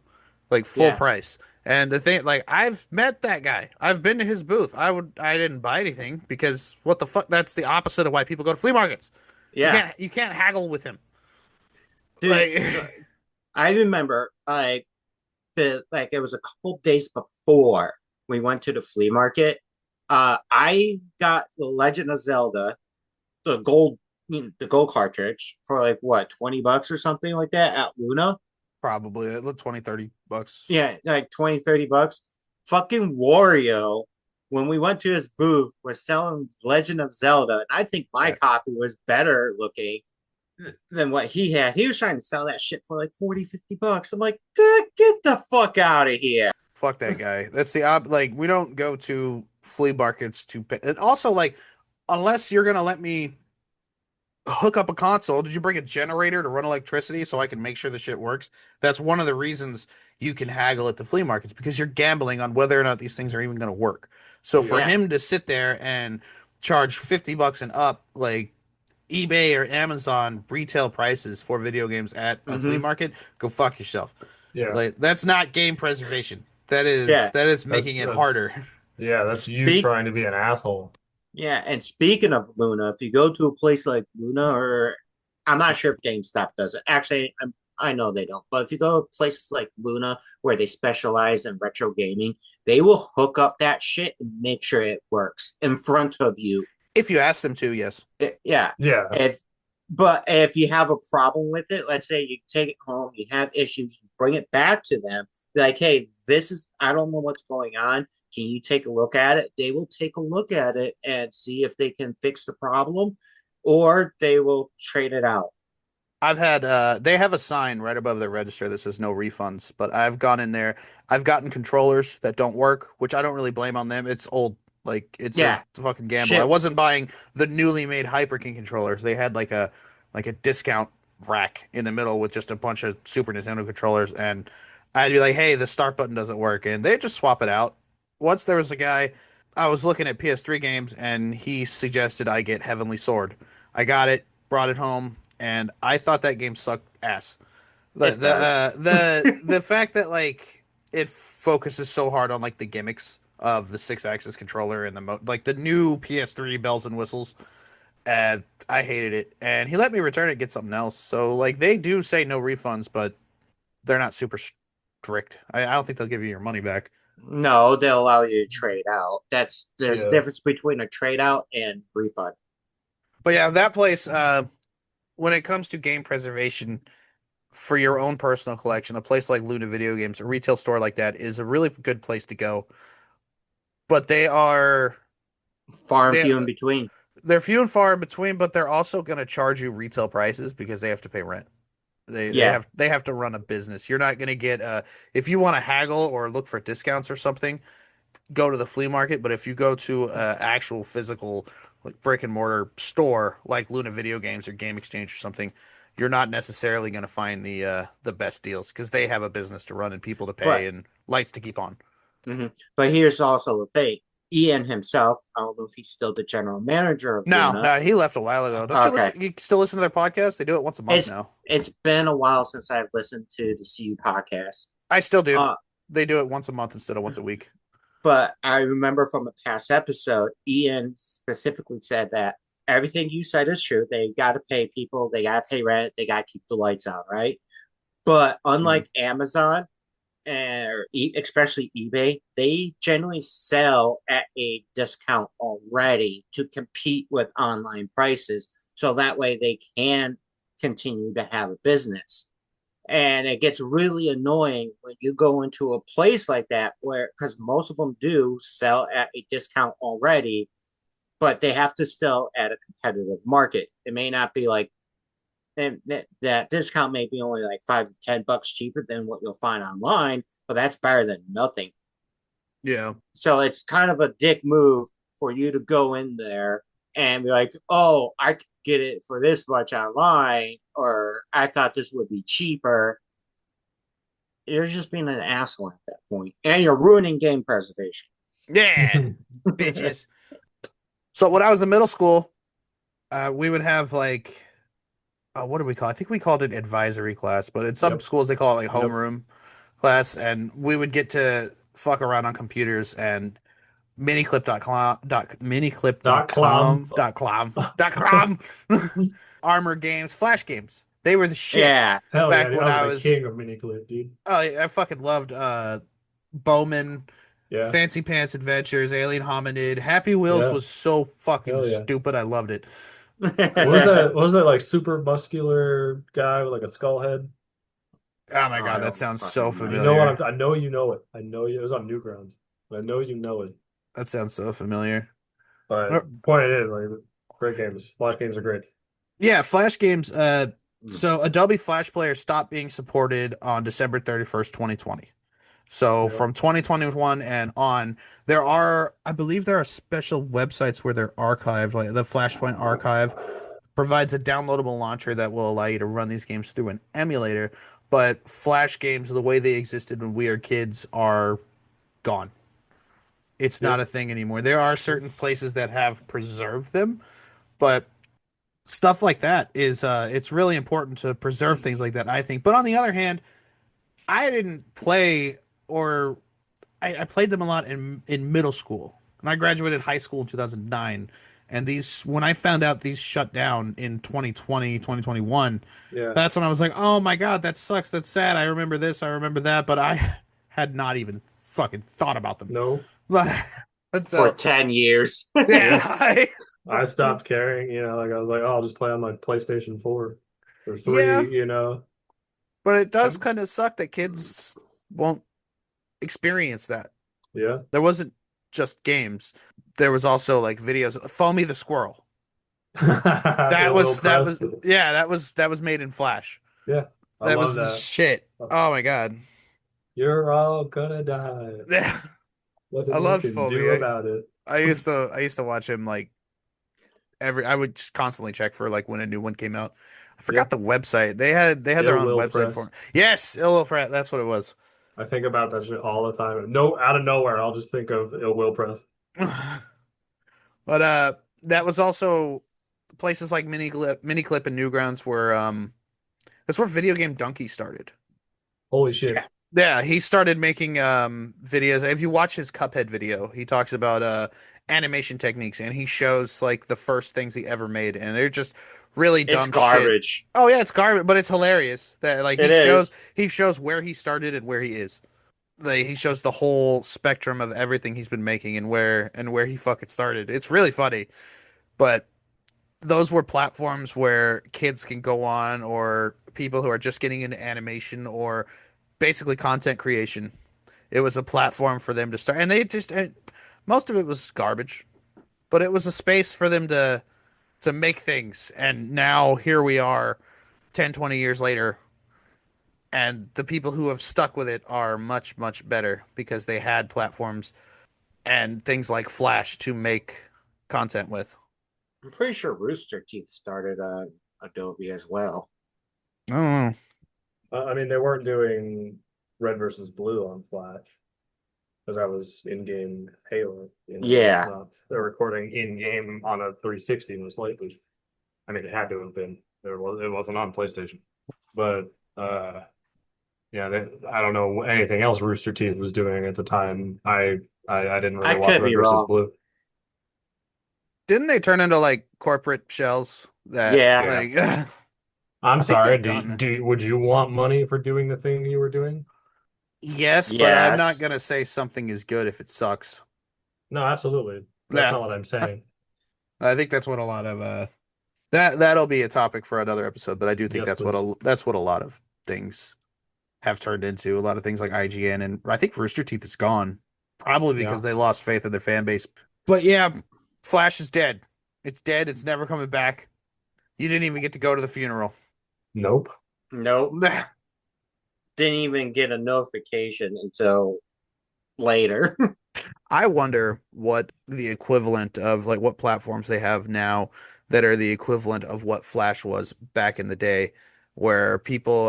like full Yeah, price. And the thing, like I've met that guy. I've been to his booth. I didn't buy anything because what the fuck? That's the opposite of why people go to flea markets. You yeah. can't you can't haggle with him. Dude, Like I remember like it was a couple days before we went to the flea market. I got the Legend of Zelda, the gold, the gold cartridge for like what, $20 or something like that at Luna. probably 20-30 bucks. Yeah, like 20-30 bucks. Fucking Wario, when we went to his booth, was selling Legend of Zelda. And I think my Yeah, copy was better looking than what he had. He was trying to sell that shit for like 40-50 bucks. I'm like, get the fuck out of here. fuck that guy. That's the like we don't go to flea markets to pay. And also like unless you're gonna let me hook up a console, did you bring a generator to run electricity so I can make sure the shit works? That's one of the reasons you can haggle at the flea markets because you're gambling on whether or not these things are even going to work. So for Yeah. him to sit there and charge 50 bucks and up, like eBay or Amazon retail prices for video games at a flea Mm-hmm. market, go fuck yourself. Yeah. Like that's not game preservation. That is Yeah. that is making That's it harder. that's you Speak trying to be an asshole. Yeah, and speaking of Luna, if you go to a place like Luna, or I'm not sure if GameStop does it. Actually, I know they don't. But if you go to places like Luna where they specialize in retro gaming, they will hook up that shit and make sure it works in front of you. If you ask them to, yes. Yeah. Yeah. If but if you have a problem with it, let's say you take it home, you have issues, you bring it back to them, be like, hey, this is I don't know what's going on. Can you take a look at it? They will take a look at it and see if they can fix the problem, or they will trade it out. I've had they have a sign right above their register that says no refunds, but I've gone in there. I've gotten controllers that don't work, which I don't really blame on them. It's old. Like it's a Yeah. fucking gamble. I Shit. wasn't buying the newly made Hyperkin controllers. They had like a discount rack in the middle with just a bunch of Super Nintendo controllers and I'd be like, "Hey, the start button doesn't work." And they just swap it out. Once there was a guy I was looking at PS3 games and he suggested I get Heavenly Sword. I got it, brought it home, and I thought that game sucked ass. The It the does. uh, the fact that like it focuses so hard on like the gimmicks of the six axis controller and like the new PS3 bells and whistles, and I hated it. And he let me return it and get something else. So like they do say no refunds, but they're not super strict. I don't think they'll give you your money back. No, they'll allow you to trade out. There's a Yeah. difference between a trade out and refund. But yeah, that place. When it comes to game preservation, for your own personal collection, a place like Luna Video Games, a retail store like that is a really good place to go. But Far and they few in between. they're few and far in between, but they're also going to charge you retail prices because they have to pay rent. Yeah. They have to run a business. You're not going to get if you want to haggle or look for discounts or something, go to the flea market. But if you go to a actual physical like brick and mortar store like Luna Video Games or Game Exchange or something, you're not necessarily going to find the best deals because they have a business to run and people to pay But and lights to keep on. But here's also the thing. Ian himself, I don't know if he's still the general manager of No, Luna. no, he left a while ago. Don't you Okay. listen? You still listen to their podcast? They do it once a month It's now. it's been a while since I've listened to the CU podcast. I still do. Uh, They do it once a month instead of once a week. but I remember from a past episode, Ian specifically said that everything you said is true. They got to pay people, they got to pay rent, they got to keep the lights on, right? But Mhm. unlike Amazon, or especially eBay, they generally sell at a discount already to compete with online prices. So that way they can continue to have a business. And it gets really annoying when you go into a place like that where, because most of them do sell at a discount already, but they have to sell at a competitive market. It may not be like and that discount may be only like $5 to $10 cheaper than what you'll find online, but that's better than nothing. Yeah. So it's kind of a dick move for you to go in there and be like, "Oh, I could get it for this much online," or "I thought this would be cheaper." You're just being an asshole at that point, and you're ruining game preservation. Yeah, bitches. So when I was in middle school, we would have like what do we call it? I think we called it advisory class, but in some Yep. schools they call it like Yep. homeroom class, and we would get to fuck around on computers and Dot clam. miniclip.com armor games, flash games. They were the shit Yeah, Hell yeah, back dude, when I was I the was. king of mini clip, dude. Oh, yeah, I fucking loved Bowman, Yeah. Fancy Pants Adventures, Alien Hominid. Happy Wheels Yeah. was so fucking Hell yeah. stupid. I loved it. What was that like super muscular guy with like a skull head? Oh my oh, I god, that don't sounds fucking so You know what familiar. I know you know it. I know you it was on Newgrounds. I know you know it. That sounds so familiar. But Uh, point is, like great games. Flash games are great. Yeah, Flash games. remember. So Adobe Flash Player stopped being supported on December 31st, 2020. So Yeah. from 2021 and on, there are, I believe there are special websites where they're archived, like the Flashpoint Archive provides a downloadable launcher that will allow you to run these games through an emulator. But Flash games, the way they existed when we were kids, are gone. It's not Yep. a thing anymore. There are certain places that have preserved them, but stuff like that is it's really important to preserve things like that, I think. But on the other hand, I didn't play or I played them a lot in middle school. And I graduated high school in 2009. And these when I found out these shut down in 2020, 2021, Yeah. that's when I was like, "Oh my god, that sucks. That's sad. I remember this, I remember that, but I had not even fucking thought about them." No. For So, 10 years. yeah, Yeah. I stopped caring, like I was like, oh, I'll just play on my PlayStation 4 or yeah, 3. but it does I'm kind of suck that kids won't experience that. yeah. There wasn't just games. There was also like videos. Foamy the Squirrel. That Ill was that press. was yeah, that was made in Flash. Yeah. I That love was the that. shit. Oh my god. You're all gonna die. Yeah. I Nothing you love can do Foamy. about it. I used to watch him like I would just constantly check for like when a new one came out. I Yeah. forgot the website. They had their Ill own will website for press. it. Yes, Illo Pratt, that's what it was. I think about that shit all the time. No, out of nowhere, I'll just think of ill will press. But that was also places like Miniclip and Newgrounds where that's where Video Game Donkey started. Holy Yeah. shit. Yeah, he started making videos. If you watch his Cuphead video, he talks about animation techniques and he shows like the first things he ever made and they're just really It's dumb shit. garbage. Oh yeah, it's garbage, but it's hilarious that like It he shows is. he shows where he started and where he is. Like he shows the whole spectrum of everything he's been making and where he fucking started. It's really funny, but those were platforms where kids can go on or people who are just getting into animation or basically content creation. It was a platform for them to start, and most of it was garbage, but it was a space for them to make things. And now here we are 10, 20 years later, and the people who have stuck with it are much, much better because they had platforms and things like Flash to make content with. I'm pretty sure Rooster Teeth started Adobe as well. I don't know. I mean, they weren't doing Red versus Blue on Flash because that was in-game Halo. It's Yeah. not. They're recording in-game on a 360 most likely. I mean, it had to have been. It wasn't on PlayStation, but yeah, I don't know anything else Rooster Teeth was doing at the time. I didn't I really watch could Red be versus wrong. Blue. Didn't they turn into like corporate shells that Yeah. Yeah, like I'm I think sorry. they've gone. Would you want money for doing the thing you were doing? Yes, but I'm not Yes. gonna say something is good if it sucks. No, absolutely. That's Yeah, not what I'm saying. I think that's what a lot of that'll be a topic for another episode. But I do think Yes, please. that's what a lot of things have turned into. A lot of things like IGN and I think Rooster Teeth is gone, probably Yeah. because they lost faith in their fan base. But yeah, Flash is dead. It's dead. It's never coming back. You didn't even get to go to the funeral. Nope. Nope. Didn't even get a notification until later. I wonder what the equivalent of like what platforms they have now that are the equivalent of what Flash was back in the day, where people,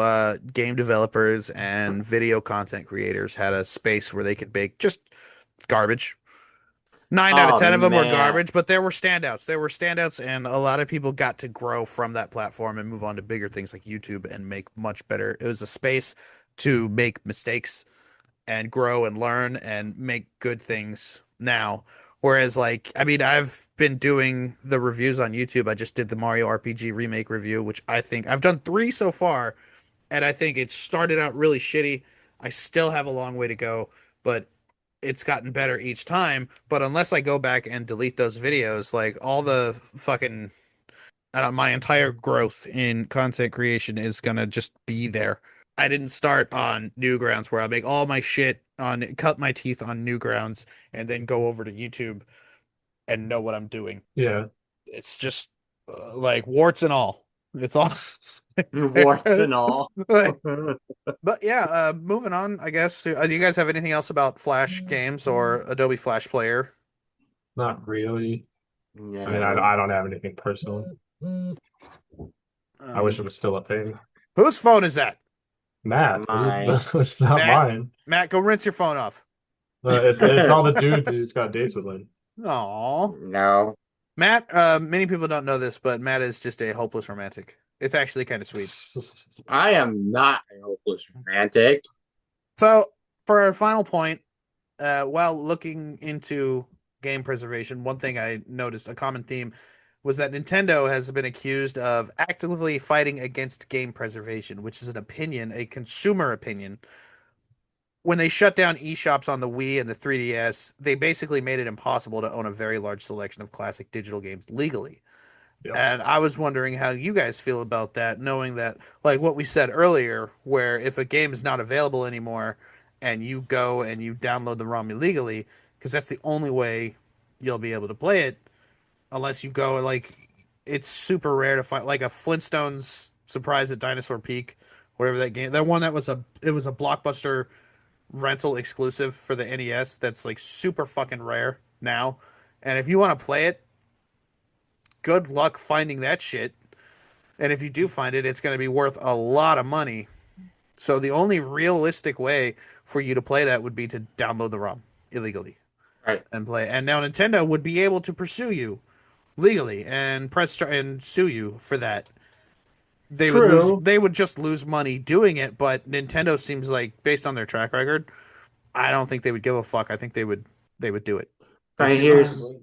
game developers and video content creators had a space where they could make just garbage. Nine out of Oh 10 of them were man. garbage, but there were standouts. There were standouts, and a lot of people got to grow from that platform and move on to bigger things like YouTube and make much better. It was a space to make mistakes and grow and learn and make good things now. Whereas, like, I mean, I've been doing the reviews on YouTube. I just did the Mario RPG remake review, which I think I've done three so far, and I think it started out really shitty. I still have a long way to go, but it's gotten better each time. But unless I go back and delete those videos, like all the fucking my entire growth in content creation is gonna just be there. I didn't start on Newgrounds where I make all my shit on cut my teeth on Newgrounds and then go over to YouTube and know what I'm doing. Yeah. It's just like warts and all. It's all. Warts and all. But yeah, moving on, I guess. Do you guys have anything else about Flash games or Adobe Flash Player? Not really. I mean, No. I don't have anything personal. I wish Um, it was still a thing. whose phone is that? Matt, My it's not Matt, mine. Matt, go rinse your phone off. It's all the dudes he's got dates with. Lynn. Aw. no. Matt, many people don't know this, but Matt is just a hopeless romantic. It's actually kind of sweet. I am not a hopeless romantic. So, for our final point, while looking into game preservation, one thing I noticed, a common theme, was that Nintendo has been accused of actively fighting against game preservation, which is an opinion, a consumer opinion. When they shut down eShops on the Wii and the 3DS, they basically made it impossible to own a very large selection of classic digital games legally. Yep. And I was wondering how you guys feel about that, knowing that, like what we said earlier, where if a game is not available anymore and you go and you download the ROM illegally, because that's the only way you'll be able to play it, unless you go, like, it's super rare to find, like, a Flintstones Surprise at Dinosaur Peak, whatever that game, that one that was it was a Blockbuster rental exclusive for the NES that's, like, super fucking rare now. And if you want to play it, good luck finding that shit. And if you do find it, it's going to be worth a lot of money. So the only realistic way for you to play that would be to download the ROM illegally Right. and play. And now Nintendo would be able to pursue you legally and press and sue you for that. They would lose. True. They would just lose money doing it. But Nintendo seems like, based on their track record, I don't think they would give a fuck. I think they would. They would do it. They But seem. here's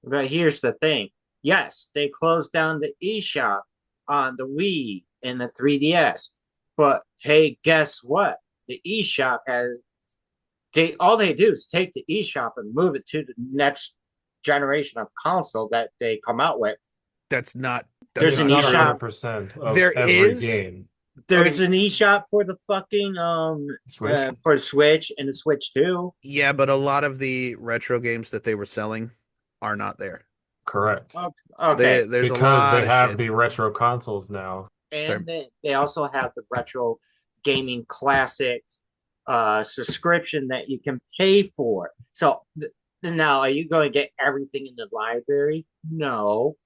but here's the thing. Yes, they closed down the eShop on the Wii and the 3DS. But hey, guess what? The eShop has they all they do is take the eShop and move it to the next generation of console that they come out with. That's not. That's There's It's an not not true. eShop. 100% of There every is. game. There's Okay. an eShop for the fucking Switch. for the Switch and the Switch 2. Yeah, but a lot of the retro games that they were selling are not there. Correct. Okay. There's a Because lot they of have shit. the retro consoles now. Sorry. And they also have the retro gaming classics subscription that you can pay for. So now, are you going to get everything in the library? No,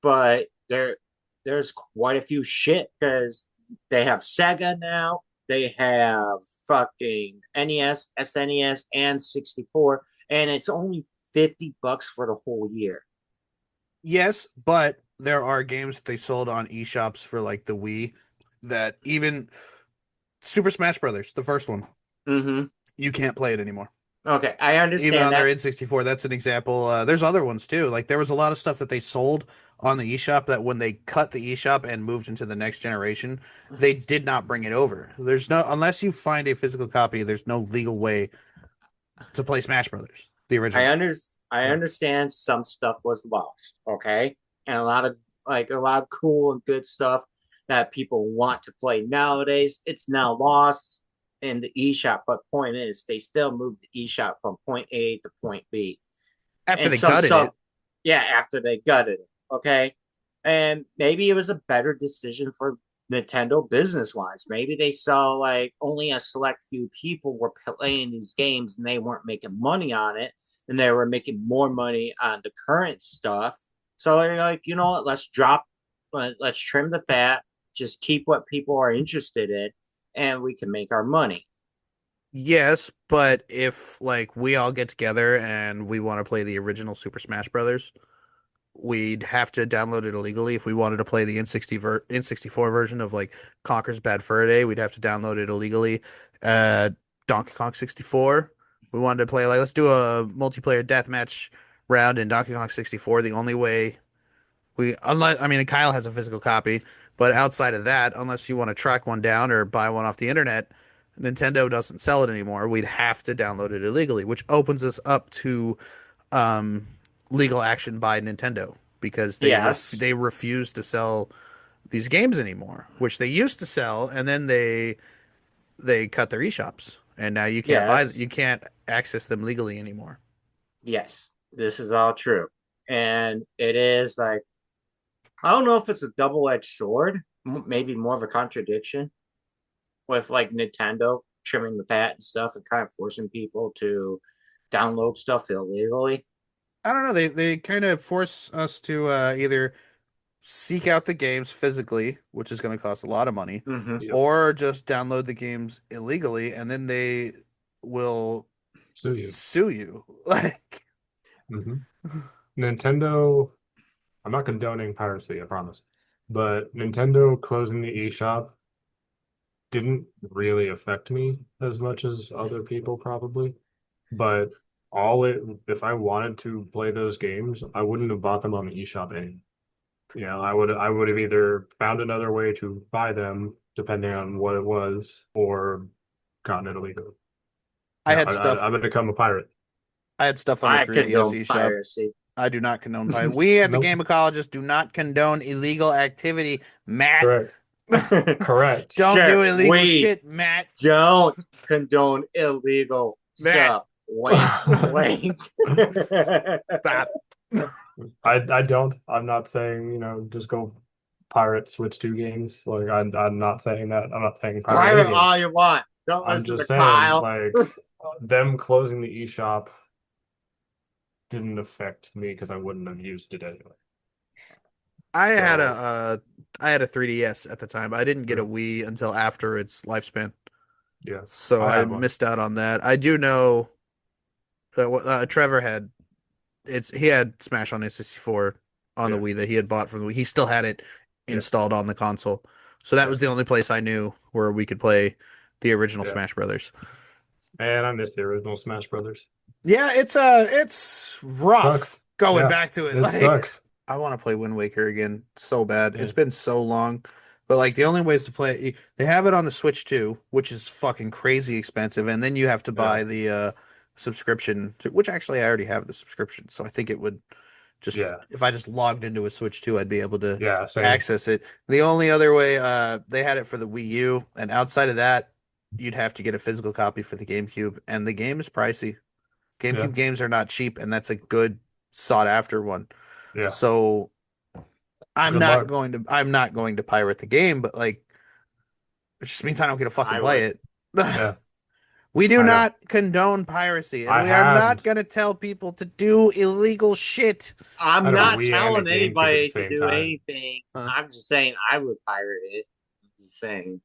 but there's quite a few shit because they have Sega now. They have fucking NES, SNES, and 64, and it's only $50 for the whole year. Yes, but there are games that they sold on eShops for like the Wii that even Super Smash Brothers, the first one, Mm-hmm. you can't play it anymore. Okay, I Even understand on their that. N64, that's an example. There's other ones too. Like there was a lot of stuff that they sold on the eShop that when they cut the eShop and moved into the next generation, they did not bring it over. There's no, unless you find a physical copy, there's no legal way to play Smash Brothers, the I original. under I Yeah. understand some stuff was lost, okay? And a lot of cool and good stuff that people want to play nowadays, it's now lost in the eShop. But point is, they still moved the eShop from point A to point B. After And they some gutted stuff, it, yeah, after they gutted it, okay? And maybe it was a better decision for Nintendo business wise. Maybe they saw like only a select few people were playing these games and they weren't making money on it, and they were making more money on the current stuff. So they're like, you know what? Let's trim the fat, just keep what people are interested in, and we can make our money. Yes, but if like we all get together and we want to play the original Super Smash Brothers, we'd have to download it illegally. If we wanted to play the N64 version of like Conker's Bad Fur Day, we'd have to download it illegally. Uh, Donkey Kong 64, we wanted to play like let's do a multiplayer deathmatch round in Donkey Kong 64. The only way unless I mean Kyle has a physical copy, but outside of that, unless you want to track one down or buy one off the internet, Nintendo doesn't sell it anymore. We'd have to download it illegally, which opens us up to um, legal action by Nintendo because Yes, they refuse to sell these games anymore, which they used to sell, and then they cut their eShops, and now yes, you can't access them legally anymore. yes. This is all true. And it is like, I don't know if it's a double-edged sword, maybe more of a contradiction with like Nintendo trimming the fat and stuff and kind of forcing people to download stuff illegally. I don't know. They kind of force us to either seek out the games physically, which is going to cost a lot of money, Hmm. Yep. or just download the games illegally, and then they will So you. sue you. Like, Hmm. Nintendo, I'm not condoning piracy, I promise. But Nintendo closing the eShop didn't really affect me as much as other people probably. But if I wanted to play those games, I wouldn't have bought them on the eShop anyway. You know, I would have either found another way to buy them, depending on what it was, or gotten it illegally. I Yeah, had I stuff. would become a pirate. I had stuff on the I 3DS condone eShop. piracy. I do not condone piracy. We at the Nope. Gameacologists do not condone illegal activity, Matt. Correct. Correct. Don't do Sure, illegal we shit, Matt. don't condone illegal Matt, stuff. Wink, wink. stop. I don't. I'm not saying, just go pirate Switch 2 games. Like I'm not saying that. I'm not saying pirate any Pirate games. all you want. Don't I'm listen to just saying Kyle. like them closing the eShop didn't affect me because I wouldn't have used it anyway. So I had a 3DS at the time. I didn't get a yeah, Wii until after its lifespan, yeah. so I I had one. missed out on that. I do know that Trevor had he had Smash on his 64 on the Yeah, Wii that he had bought from the Wii. He still had it yeah, installed on the console, so that yeah, was the only place I knew where we could play the original yeah. Smash Brothers. And I missed the original Smash Brothers. Yeah, it's rough Sucks. going Yeah, back to it. it Like sucks. I want to play Wind Waker again so bad. It's Yeah, been so long. But like the only ways to play it, they have it on the Switch too, which is fucking crazy expensive, and then you have to yeah, buy the subscription, which actually I already have the subscription, so I think it would just yeah, if I just logged into a Switch 2, I'd be able to yeah. Same. access it. The only other way, they had it for the Wii U, and outside of that, you'd have to get a physical copy for the GameCube, and the game is pricey. Yeah, GameCube games are not cheap, and that's a good sought after one. yeah. So Good luck. I'm not going to pirate the game, but like it just means I don't get to fucking I play would. it. Yeah, We do I know. not condone piracy, and I we are not had going to tell people to do illegal shit. I I'm had a not Wii and a telling GameCube at the anybody to same do time. anything. Huh? I'm just saying I would pirate it. I'm just saying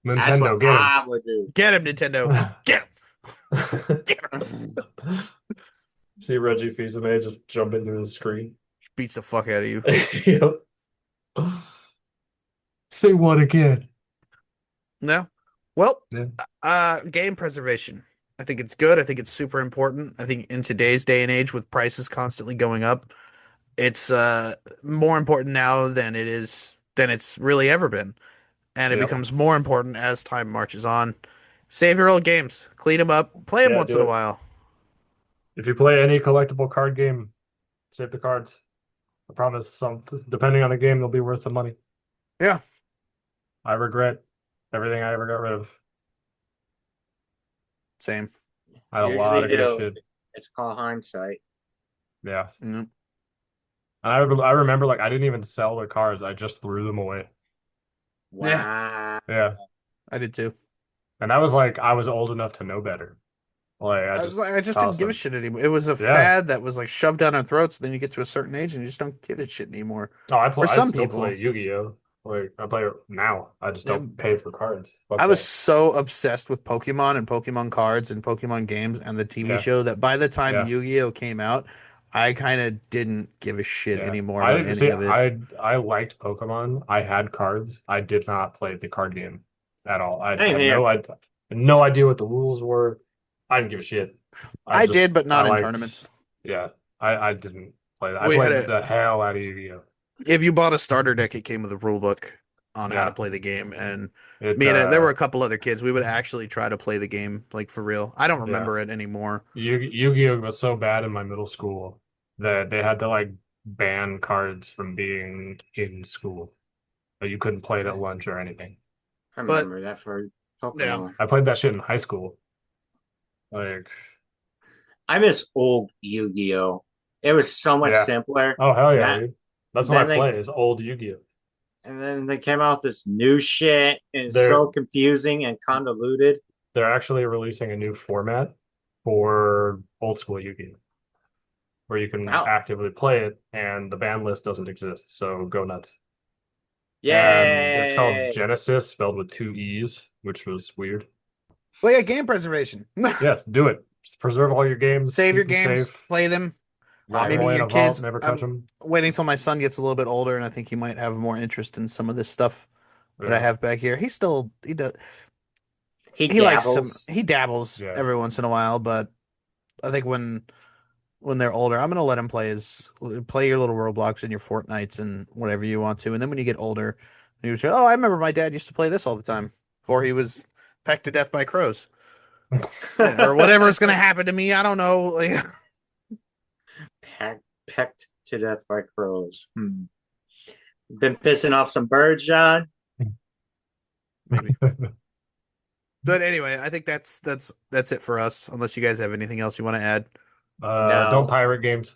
that's what Nintendo, get him. I would do. Get him, Nintendo. Get him. Get him. See Reggie Fils-Aimé just jump into the screen. Beats the fuck out of you. Yep. Say what again? No. Well, Yeah, game preservation. I think it's good. I think it's super important. I think in today's day and age with prices constantly going up, it's more important now than it's really ever been. And it yep. becomes more important as time marches on. Save your old games, clean them up, play them Yeah, once do in a it. while. If you play any collectible card game, save the cards. I promise depending on the game, they'll be worth some money. Yeah, I regret everything I ever got rid of. same. I had a lot Usually of good do. shit. It's called hindsight. Yeah. Mm. And I remember like I didn't even sell the cards. I just threw them away. Yeah, Wow. Yeah. I did too. And that was like I was old enough to know better. Like I just I just didn't tossed give a them. shit anymore. It was a Yeah. fad that was like shoved down our throats. Then you get to a certain age and you just don't give a shit anymore. Oh, For I some still people, play Yu-Gi-Oh! Like I play it now. I just yeah, don't pay for cards. I Fuck was that. so obsessed with Pokemon and Pokemon cards and Pokemon games and the TV Yeah. show that by the time Yeah. Yu-Gi-Oh came out, I kind of didn't give a shit Yeah. anymore about I any see of it. I liked Pokemon. I had cards. I did not play the card game at all. I Same had here. no idea what the rules were. I didn't give a shit. I did, but I not in liked tournaments. yeah. I didn't play that. I We had played a the hell out of Yu-Gi-Oh! If you bought a starter deck, it came with a rule book on how to Yeah. play the game. And It me and there were a couple other kids. We would actually try to play the game like for real. I don't yeah. remember it anymore. Yu-Gi-Oh was so bad in my middle school that they had to like ban cards from being in school. But you couldn't play it at lunch or anything. I But remember that for yeah, Pokemon. I played that shit in high school. Like, I miss old Yu-Gi-Oh. It was so much yeah. simpler. Oh hell yeah, That dude. That's what I then they play is old Yu-Gi-Oh. and then they came out with this new shit and it's They're so confusing and convoluted. they're actually releasing a new format for old school Yu-Gi-Oh, where you can Wow. actively play it and the ban list doesn't exist. So go nuts. And it's called Yay. Genesis, spelled with two E's, which was weird. well, yeah, game preservation. Yes, do it. Just preserve all your games, Save your keep them games, safe, play them. lock them Right. Maybe away in your a vault, kids. never touch I'm them. waiting till my son gets a little bit older, and I think he might have more interest in some of this stuff that I Yeah, have back here. He does He he likes some dabbles. he dabbles yeah. every once in a while, but I think when they're older, I'm gonna let him play your little Roblox and your Fortnites and whatever you want to. And then when you get older, you say, "Oh, I remember my dad used to play this all the time before he was pecked to death by crows or whatever's gonna happen to me." I don't know. Like, Pecked to death by crows. Been pissing off some birds, John? maybe. But anyway, I think that's it for us. Unless you guys have anything else you want to add, Don't No. pirate games.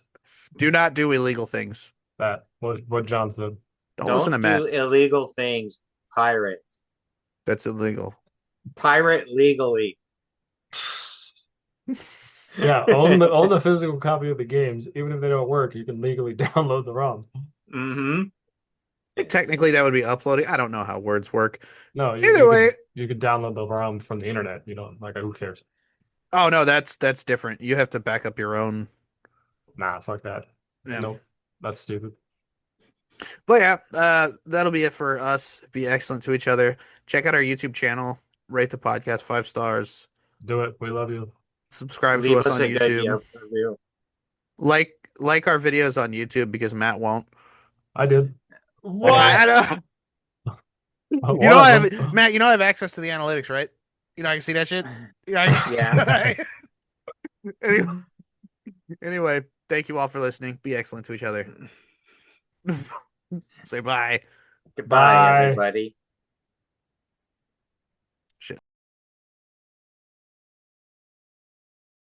do not do illegal things. That what John said. Don't listen to Don't Matt. do illegal things. Pirate. That's illegal. Pirate legally. Yeah, own the physical copy of the games, even if they don't work. You can legally download the ROM. Mm-hmm. Technically, that would be uploading. I don't know how words work. No, Either way, you could download the ROM from the internet. You know, like who cares? oh no, that's different. You have to back up your own. Nah, fuck that. Yeah. Nope, that's stupid. But yeah, that'll be it for us. Be excellent to each other. Check out our YouTube channel. Rate the podcast 5 stars. Do it. We love you. Subscribe to Leave us us on a good YouTube. review. Like our videos on YouTube because Matt won't. I did What? I don't, you one know I of have them. Matt. You know I have access to the analytics, right? You know I can see that shit. You know, I can Yeah. see. anyway, anyway, thank you all for listening. Be excellent to each other. Say bye. Goodbye, Bye. everybody.